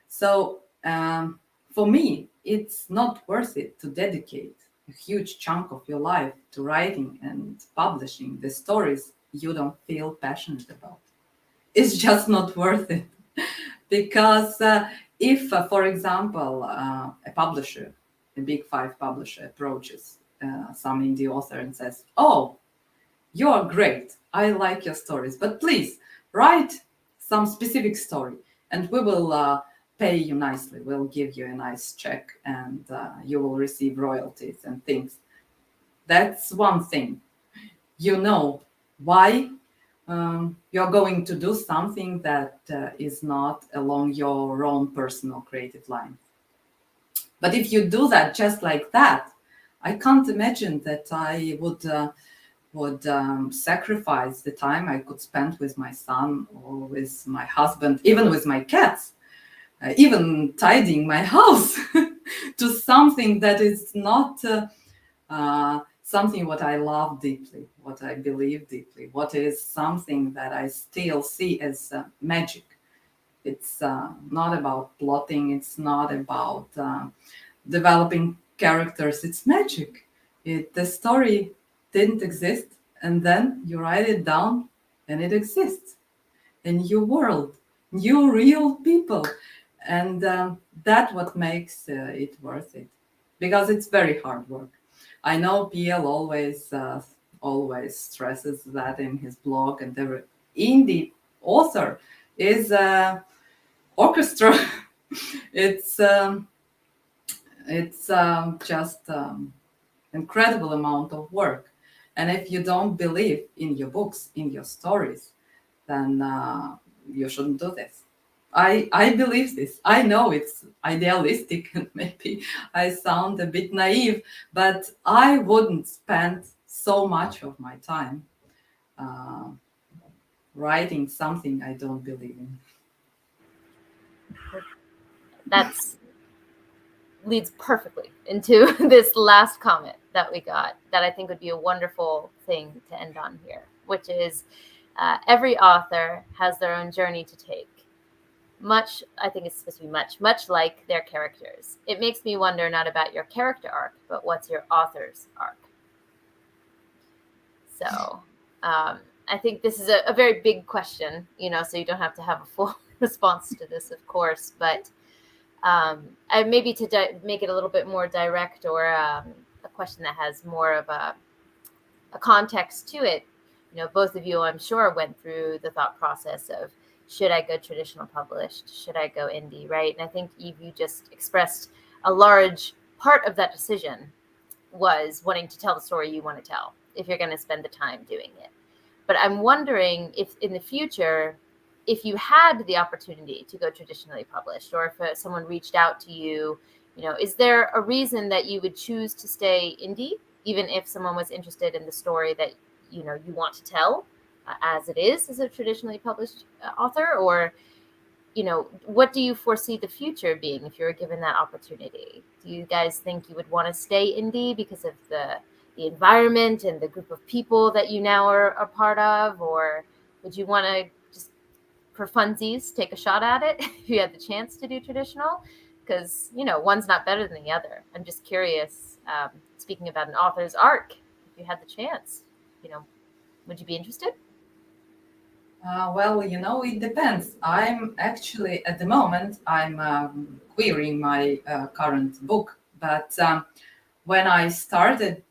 So for me, it's not worth it to dedicate a huge chunk of your life to writing and publishing the stories you don't feel passionate about. It's just not worth it. Because if, for example, a publisher, a big five publisher, approaches some indie author and says, "Oh, you're great. I like your stories, but please write some specific story, and we will pay you nicely. We'll give you a nice check, and you will receive royalties and things." That's one thing. You know why you're going to do something that is not along your own personal creative line. But if you do that just like that, I can't imagine that I would sacrifice the time I could spend with my son or with my husband, even with my cats, even tidying my house, to something that is not something what I love deeply, what I believe deeply, what is something that I still see as magic. It's not about plotting, it's not about developing characters, it's magic. The story didn't exist, and then you write it down and it exists. A new world, new real people. And that's what makes it worth it, because it's very hard work. I know PL always always stresses that in his blog, and every indie author is a orchestra. it's just incredible amount of work, and if you don't believe in your books, in your stories, then you shouldn't do this. I believe this. I know it's idealistic and maybe I sound a bit naive, but I wouldn't spend so much of my time writing something I don't believe in. That's leads perfectly into this last comment that we got that I think would be a wonderful thing to end on here, which is every author has their own journey to take. Much, I think it's supposed to be much like their characters. It makes me wonder not about your character arc, but what's your author's arc. So I think this is a very big question, so you don't have to have a full response to this, of course, but maybe to make it a little bit more direct, or a question that has more of a context to it. Both of you, I'm sure, went through the thought process of, should I go traditional published? Should I go indie, right? And I think, Eve, you just expressed a large part of that decision was wanting to tell the story you want to tell, if you're going to spend the time doing it. But I'm wondering if in the future, if you had the opportunity to go traditionally published, or if someone reached out to you, is there a reason that you would choose to stay indie, even if someone was interested in the story that you want to tell, as it is as a traditionally published author? Or what do you foresee the future being if you were given that opportunity? Do you guys think you would want to stay indie because of the environment and the group of people that you now are a part of? Or would you want to just, for funsies, take a shot at it if you had the chance to do traditional? Because, one's not better than the other. I'm just curious, speaking about an author's arc, if you had the chance, would you be interested? Well, it depends. I'm actually, at the moment, I'm querying my current book. But when I started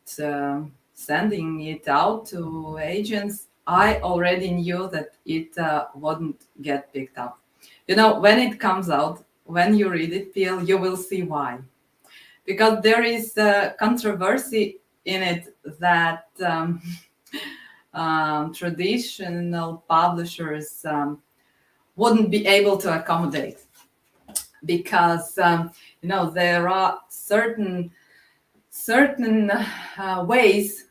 sending it out to agents, I already knew that it wouldn't get picked up. When it comes out, when you read it, you will see why. Because there is controversy in it that traditional publishers wouldn't be able to accommodate, because there are certain ways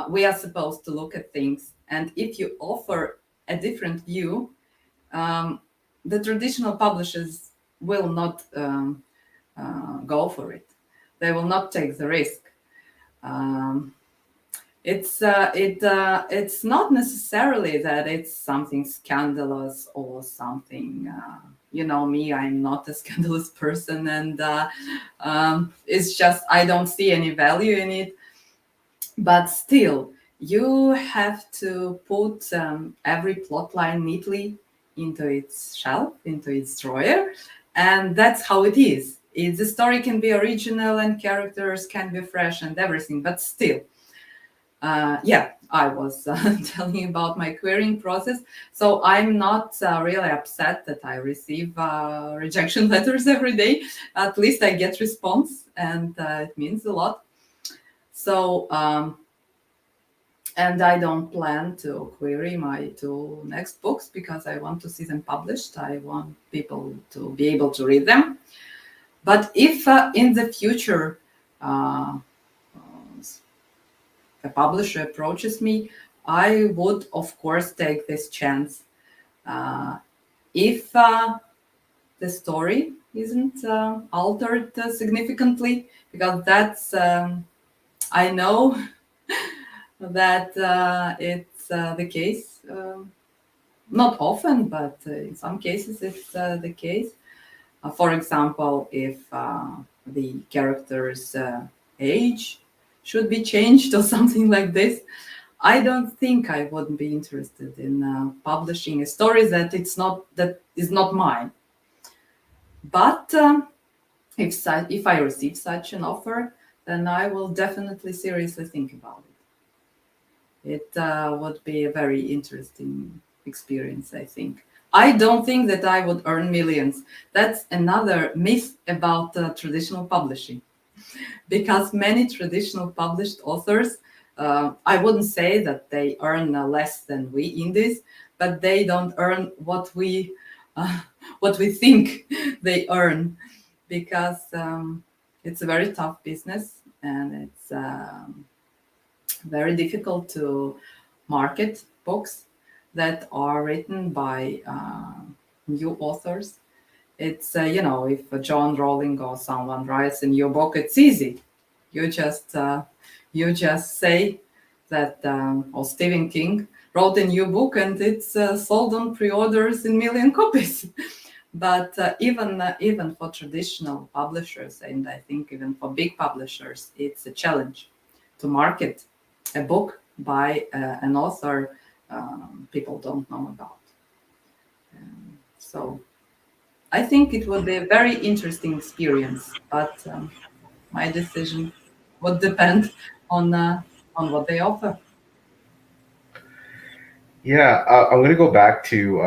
we are supposed to look at things, and if you offer a different view, the traditional publishers will not go for it. They will not take the risk. It's not necessarily that it's something scandalous or something. Me, I'm not a scandalous person, and it's just I don't see any value in it. But still, you have to put every plot line neatly into its shelf, into its drawer, and that's how it is. The story can be original and characters can be fresh and everything, but still. I was telling you about my querying process. So I'm not really upset that I receive rejection letters every day. At least I get response, and it means a lot. So, and I don't plan to query my 2 next books because I want to see them published. I want people to be able to read them. But if in the future, a publisher approaches me, I would, of course, take this chance. If the story isn't altered significantly, because that's, I know that it's the case. Not often, but in some cases it's the case. For example, if the character's age should be changed or something like this, I don't think I wouldn't be interested in publishing a story that is not mine. But if I receive such an offer, then I will definitely seriously think about it. It would be a very interesting experience, I think. I don't think that I would earn millions. That's another myth about traditional publishing, because many traditional published authors, I wouldn't say that they earn less than we indies, but they don't earn uh, what we think they earn, because it's a very tough business, and it's very difficult to market books that are written by new authors. It's if John Rowling or someone writes a new book, it's easy. You just say that, or Stephen King wrote a new book and it's sold on pre-orders in million copies. But even for traditional publishers, and I think even for big publishers, it's a challenge to market a book by an author people don't know about. So I think it will be a very interesting experience, but my decision would depend on what they offer. Yeah, I'm going to go back to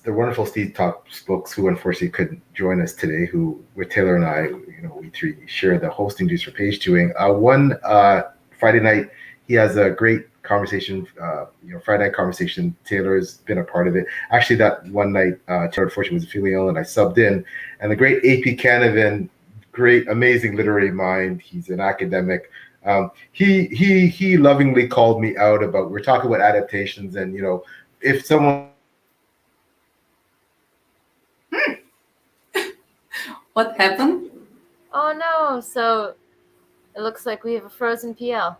the wonderful SteveTalksBooks, who unfortunately couldn't join us today. Who, with Taylor and I, we three share the hosting duties for page doing. One Friday night, he has a great conversation. Friday night conversation. Taylor's been a part of it. Actually, that one night, Taylor unfortunately was feeling ill, and I subbed in. And the great AP Canavan, great, amazing literary mind. He's an academic. He lovingly called me out about, we're talking about adaptations, and if someone What happened? Oh no! So it looks like we have a frozen PL.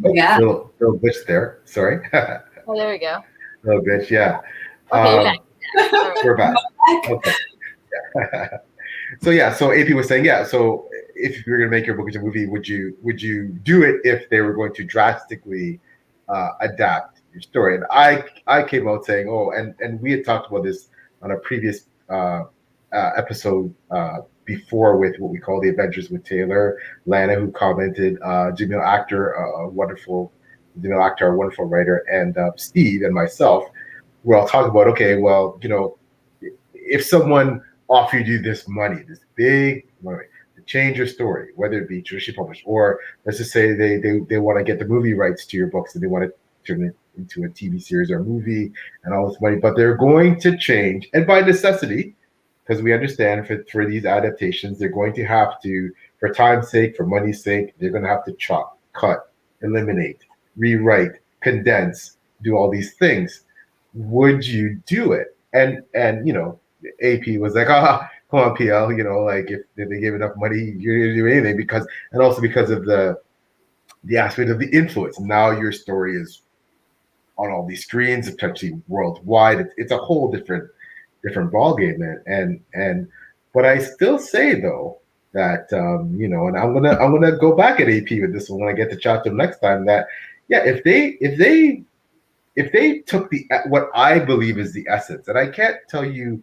Yeah. little glitch there, sorry. Oh, there we go. Little glitch, yeah. Okay, you're back. All right. We're back. Okay. So AP was saying, so if you're going to make your book into a movie, would you do it if they were going to drastically adapt your story? And I came out saying, and we had talked about this on a previous episode before, with what we call the Adventures with Taylor, Lana, who commented, Jamil Akhtar, a wonderful writer, and Steve and myself, we're all talking about, okay, well, if someone offered you this money, this big money, to change your story, whether it be traditionally published, or let's just say they want to get the movie rights to your books and they want to turn it into a TV series or a movie and all this money, but they're going to change, and by necessity, because we understand for these adaptations, they're going to have to, for time's sake, for money's sake, they're going to have to chop, cut, eliminate, rewrite, condense, do all these things. Would you do it? And AP was like, come on, PL, like if they give enough money, you're gonna do anything, and also because of the aspect of the influence. Now your story is on all these screens, potentially worldwide. It's a whole different ballgame, and but I still say though that and I'm gonna go back at AP with this one when I get to chat to them next time, that if they took what I believe is the essence, and I can't tell you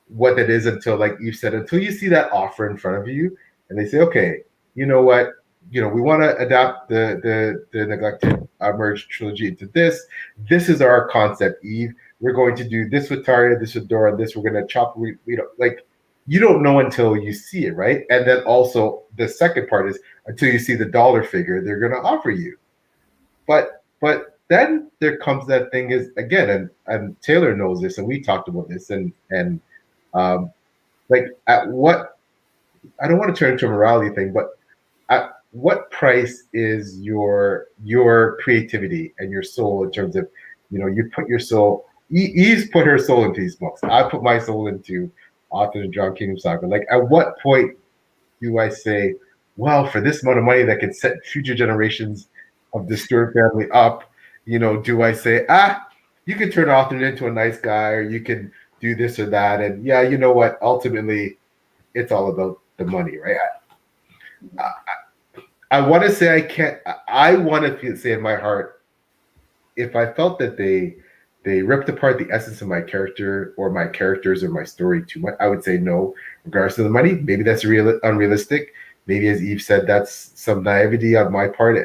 what that is until, like Eve said, until you see that offer in front of you, and they say, okay, you know what, we want to adapt the Neglected Merge Trilogy into this. This is our concept, Eve. We're going to do this with Taria, this with Dora, this. We're going to chop. You don't know until you see it, right? And then also the second part is until you see the dollar figure they're going to offer you. But then there comes that thing is, again, and Taylor knows this, and we talked about this, and at what, I don't want to turn into a morality thing, but at what price is your creativity and your soul, in terms of, you put your soul, Eve's put her soul into these books. I put my soul into Author and John Kingdom Saga. Like, at what point do I say, well, for this amount of money that can set future generations of the Stuart family up, do I say, you can turn Author into a nice guy, or you can do this or that, and you know what? Ultimately, it's all about the money, right? I want to say I can't. I want to say in my heart, if I felt that they ripped apart the essence of my character or my characters or my story too much, I would say no, regardless of the money. Maybe that's unrealistic. Maybe, as Eve said, that's some naivety on my part.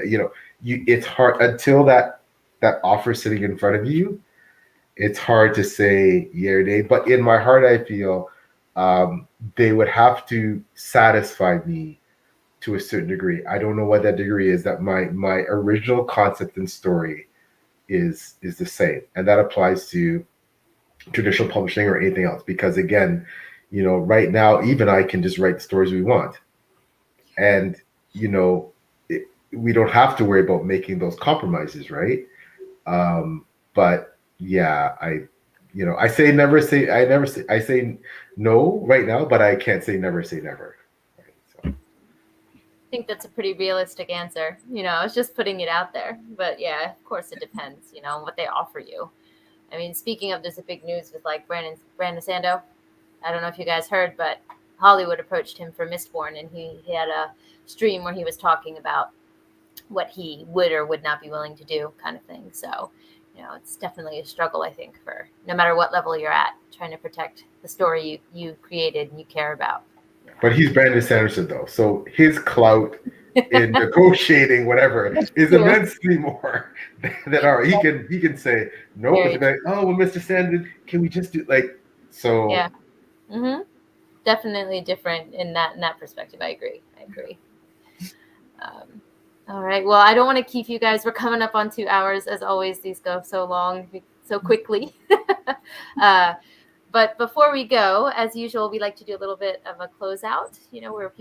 it's hard until that offer sitting in front of you. It's hard to say yay or nay, but in my heart, I feel they would have to satisfy me to a certain degree. I don't know what that degree is. That my original concept and story is the same, and that applies to traditional publishing or anything else. Because again, right now, even I can just write the stories we want, and we don't have to worry about making those compromises, right? But yeah, I say never say I say no right now, but I can't say never. Right? So. I think that's a pretty realistic answer. I was just putting it out there. But yeah, of course it depends, on what they offer you. I mean, speaking of, there's a big news with like Brandon Sando. I don't know if you guys heard, but Hollywood approached him for Mistborn, and he had a stream where he was talking about what he would or would not be willing to do, kind of thing. So, it's definitely a struggle, I think, for no matter what level you're at, trying to protect the story you created and you care about. But he's Brandon Sanderson, though, so his clout in negotiating whatever is immensely more than ours. He can say no, but like, oh, well, Mr. Sanderson, can we just do so? Yeah, definitely different in that perspective. I agree. All right. Well, I don't want to keep you guys. We're coming up on 2 hours. As always, these go so long, so quickly. But before we go, as usual, we like to do a little bit of a closeout, where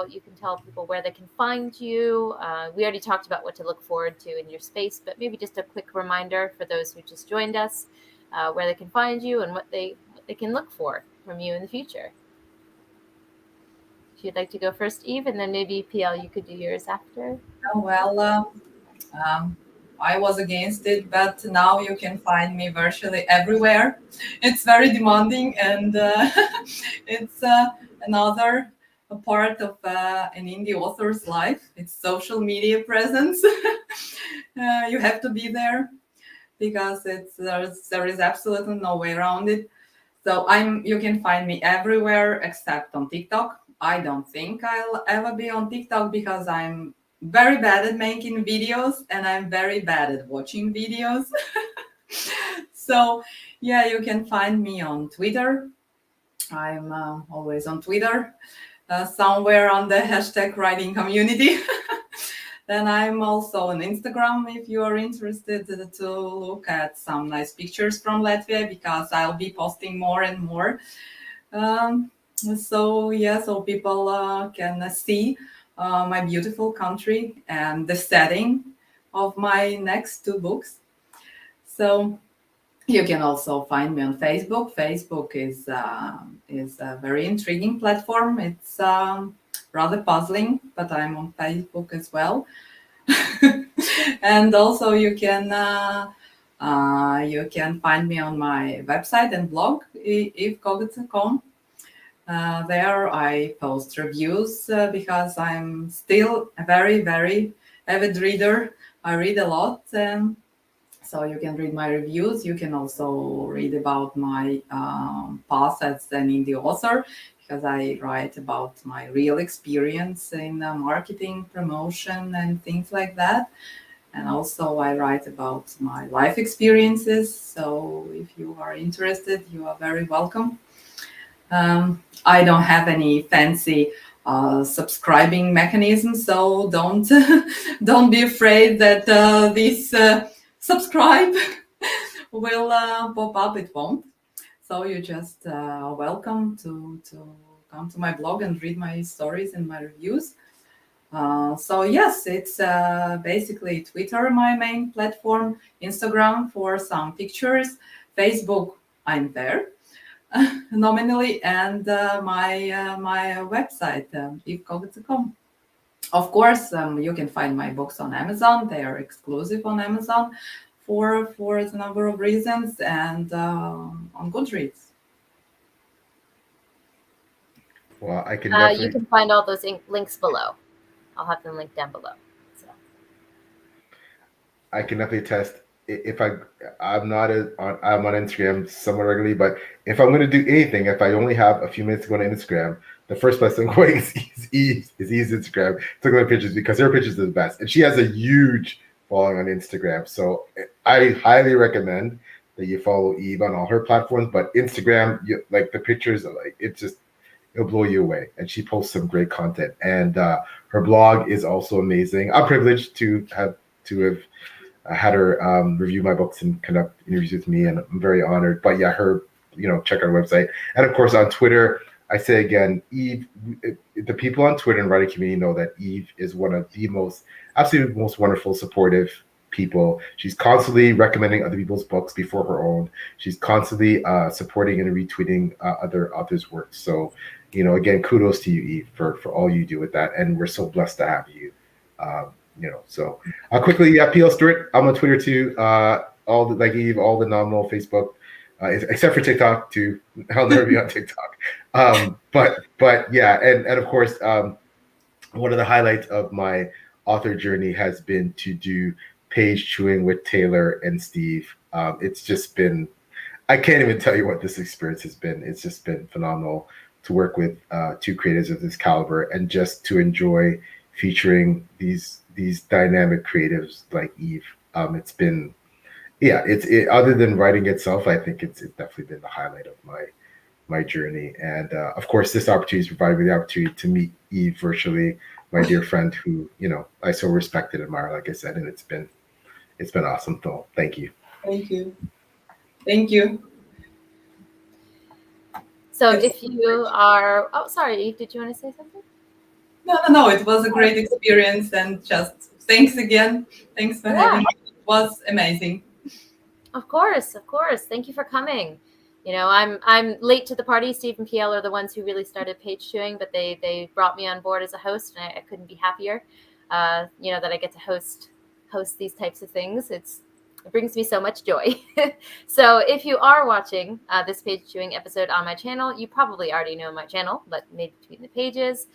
you can tell people where they can find you. We already talked about what to look forward to in your space, but maybe just a quick reminder for those who just joined us, where they can find you and what they can look for from you in the future. If you'd like to go first, Eve, and then maybe PL, you could do yours after. Well, I was against it, but now you can find me virtually everywhere. It's very demanding, and it's another part of an indie author's life. It's social media presence. You have to be there because there is absolutely no way around it. So you can find me everywhere except on TikTok. I don't think I'll ever be on TikTok because I'm very bad at making videos and I'm very bad at watching videos. So yeah, you can find me on Twitter. I'm always on Twitter, somewhere on the hashtag writing community. Then I'm also on Instagram if you are interested to look at some nice pictures from Latvia, because I'll be posting more and more. So people can see my beautiful country and the setting of my next 2 books. So you can also find me on Facebook. Facebook is a very intriguing platform. It's rather puzzling, but I'm on Facebook as well. And also you can find me on my website and blog, evekoguce.com. There I post reviews because I'm still a very, very avid reader. I read a lot, so you can read my reviews. You can also read about my path as an indie author, because I write about my real experience in marketing, promotion, and things like that. And also I write about my life experiences. So if you are interested, you are very welcome. I don't have any fancy subscribing mechanism, so don't be afraid that this subscribe will pop up. It won't. So you just welcome to come to my blog and read my stories and my reviews. So yes, it's basically Twitter, my main platform, Instagram for some pictures, Facebook, I'm there. Nominally, and my website, evekoguce.com. Of course, you can find my books on Amazon. They are exclusive on Amazon for a number of reasons, and on Goodreads. Well, I can definitely... You can find all those links below. I'll have them linked down below. So. I can definitely attest. If I'm on Instagram somewhat regularly, but if I'm going to do anything, if I only have a few minutes to go on Instagram, the first place I'm going is Eve's Instagram to look at pictures, because her pictures are the best, and she has a huge following on Instagram. So I highly recommend that you follow Eve on all her platforms, but Instagram, like the pictures, like it'll blow you away. And she posts some great content, and her blog is also amazing. I'm privileged to have had her review my books and conduct interviews with me, and I'm very honored. But yeah, check our website, and of course on Twitter. I say again, Eve. The people on Twitter and writing community know that Eve is one of the absolutely most wonderful, supportive people. She's constantly recommending other people's books before her own. She's constantly supporting and retweeting other authors' work. So, again, kudos to you, Eve, for all you do with that, and we're so blessed to have you. So quickly, PL Stuart, I'm on Twitter too. Like Eve, all the nominal Facebook, except for TikTok too. I'll never be on TikTok. But yeah, and of course, one of the highlights of my author journey has been to do page chewing with Taylor and Steve. It's just been, I can't even tell you what this experience has been. It's just been phenomenal to work with two creatives of this caliber, and just to enjoy featuring these dynamic creatives like Eve. It's been, other than writing itself, I think it's definitely been the highlight of my journey. And of course, this opportunity has provided me the opportunity to meet Eve virtually, my dear friend who, I so respect and admire, like I said, and it's been awesome. So thank you. Thank you. Thank you. So if you are, sorry, Eve, did you want to say something? No, it was a great experience, and just thanks again. Thanks for having me. It was amazing. Of course. Thank you for coming. I'm late to the party. Steve and PL are the ones who really started page chewing, but they brought me on board as a host, and I couldn't be happier. That I get to host these types of things. It brings me so much joy. So if you are watching this page chewing episode on my channel, you probably already know my channel, but maybe between the pages.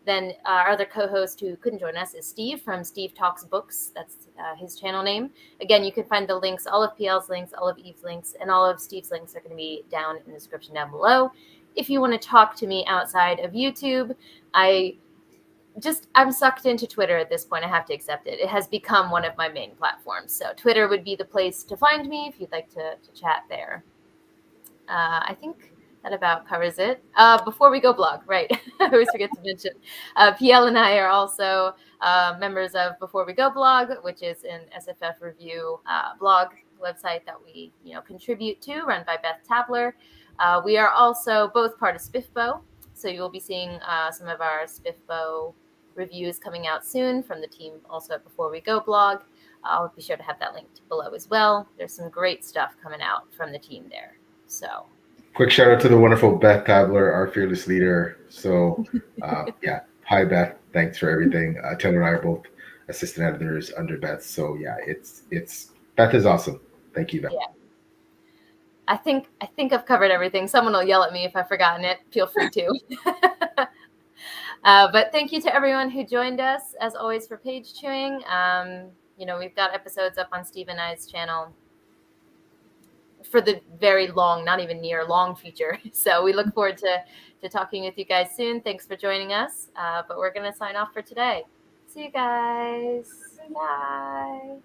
Then our other co-host who couldn't join us is Steve from SteveTalksBooks. That's his channel name. Again, you can find the links, all of PL's links, all of Eve's links, and all of Steve's links are going to be down in the description down below. If you want to talk to me outside of YouTube, I'm sucked into Twitter at this point. I have to accept it. It has become one of my main platforms. So Twitter would be the place to find me if you'd like to chat there. I think that about covers it. Before we go blog, right? I always forget to mention. PL and I are also members of Before We Go blog, which is an SFF review blog website that we contribute to, run by Beth Tabler. We are also both part of SPIFBO. So you will be seeing some of our SPIFBO reviews coming out soon from the team also at Before We Go blog. I'll be sure to have that linked below as well. There's some great stuff coming out from the team there. So quick shout out to the wonderful Beth Tabler, our fearless leader. So hi Beth, thanks for everything. Taylor and I are both assistant editors under Beth. So yeah, it's Beth is awesome. Thank you, Beth. Yeah. I think I've covered everything. Someone will yell at me if I've forgotten it. Feel free to. But thank you to everyone who joined us, as always, for page chewing. We've got episodes up on Steve and I's channel for the very long, not even near long future. So we look forward to talking with you guys soon. Thanks for joining us. But we're going to sign off for today. See you guys. Bye.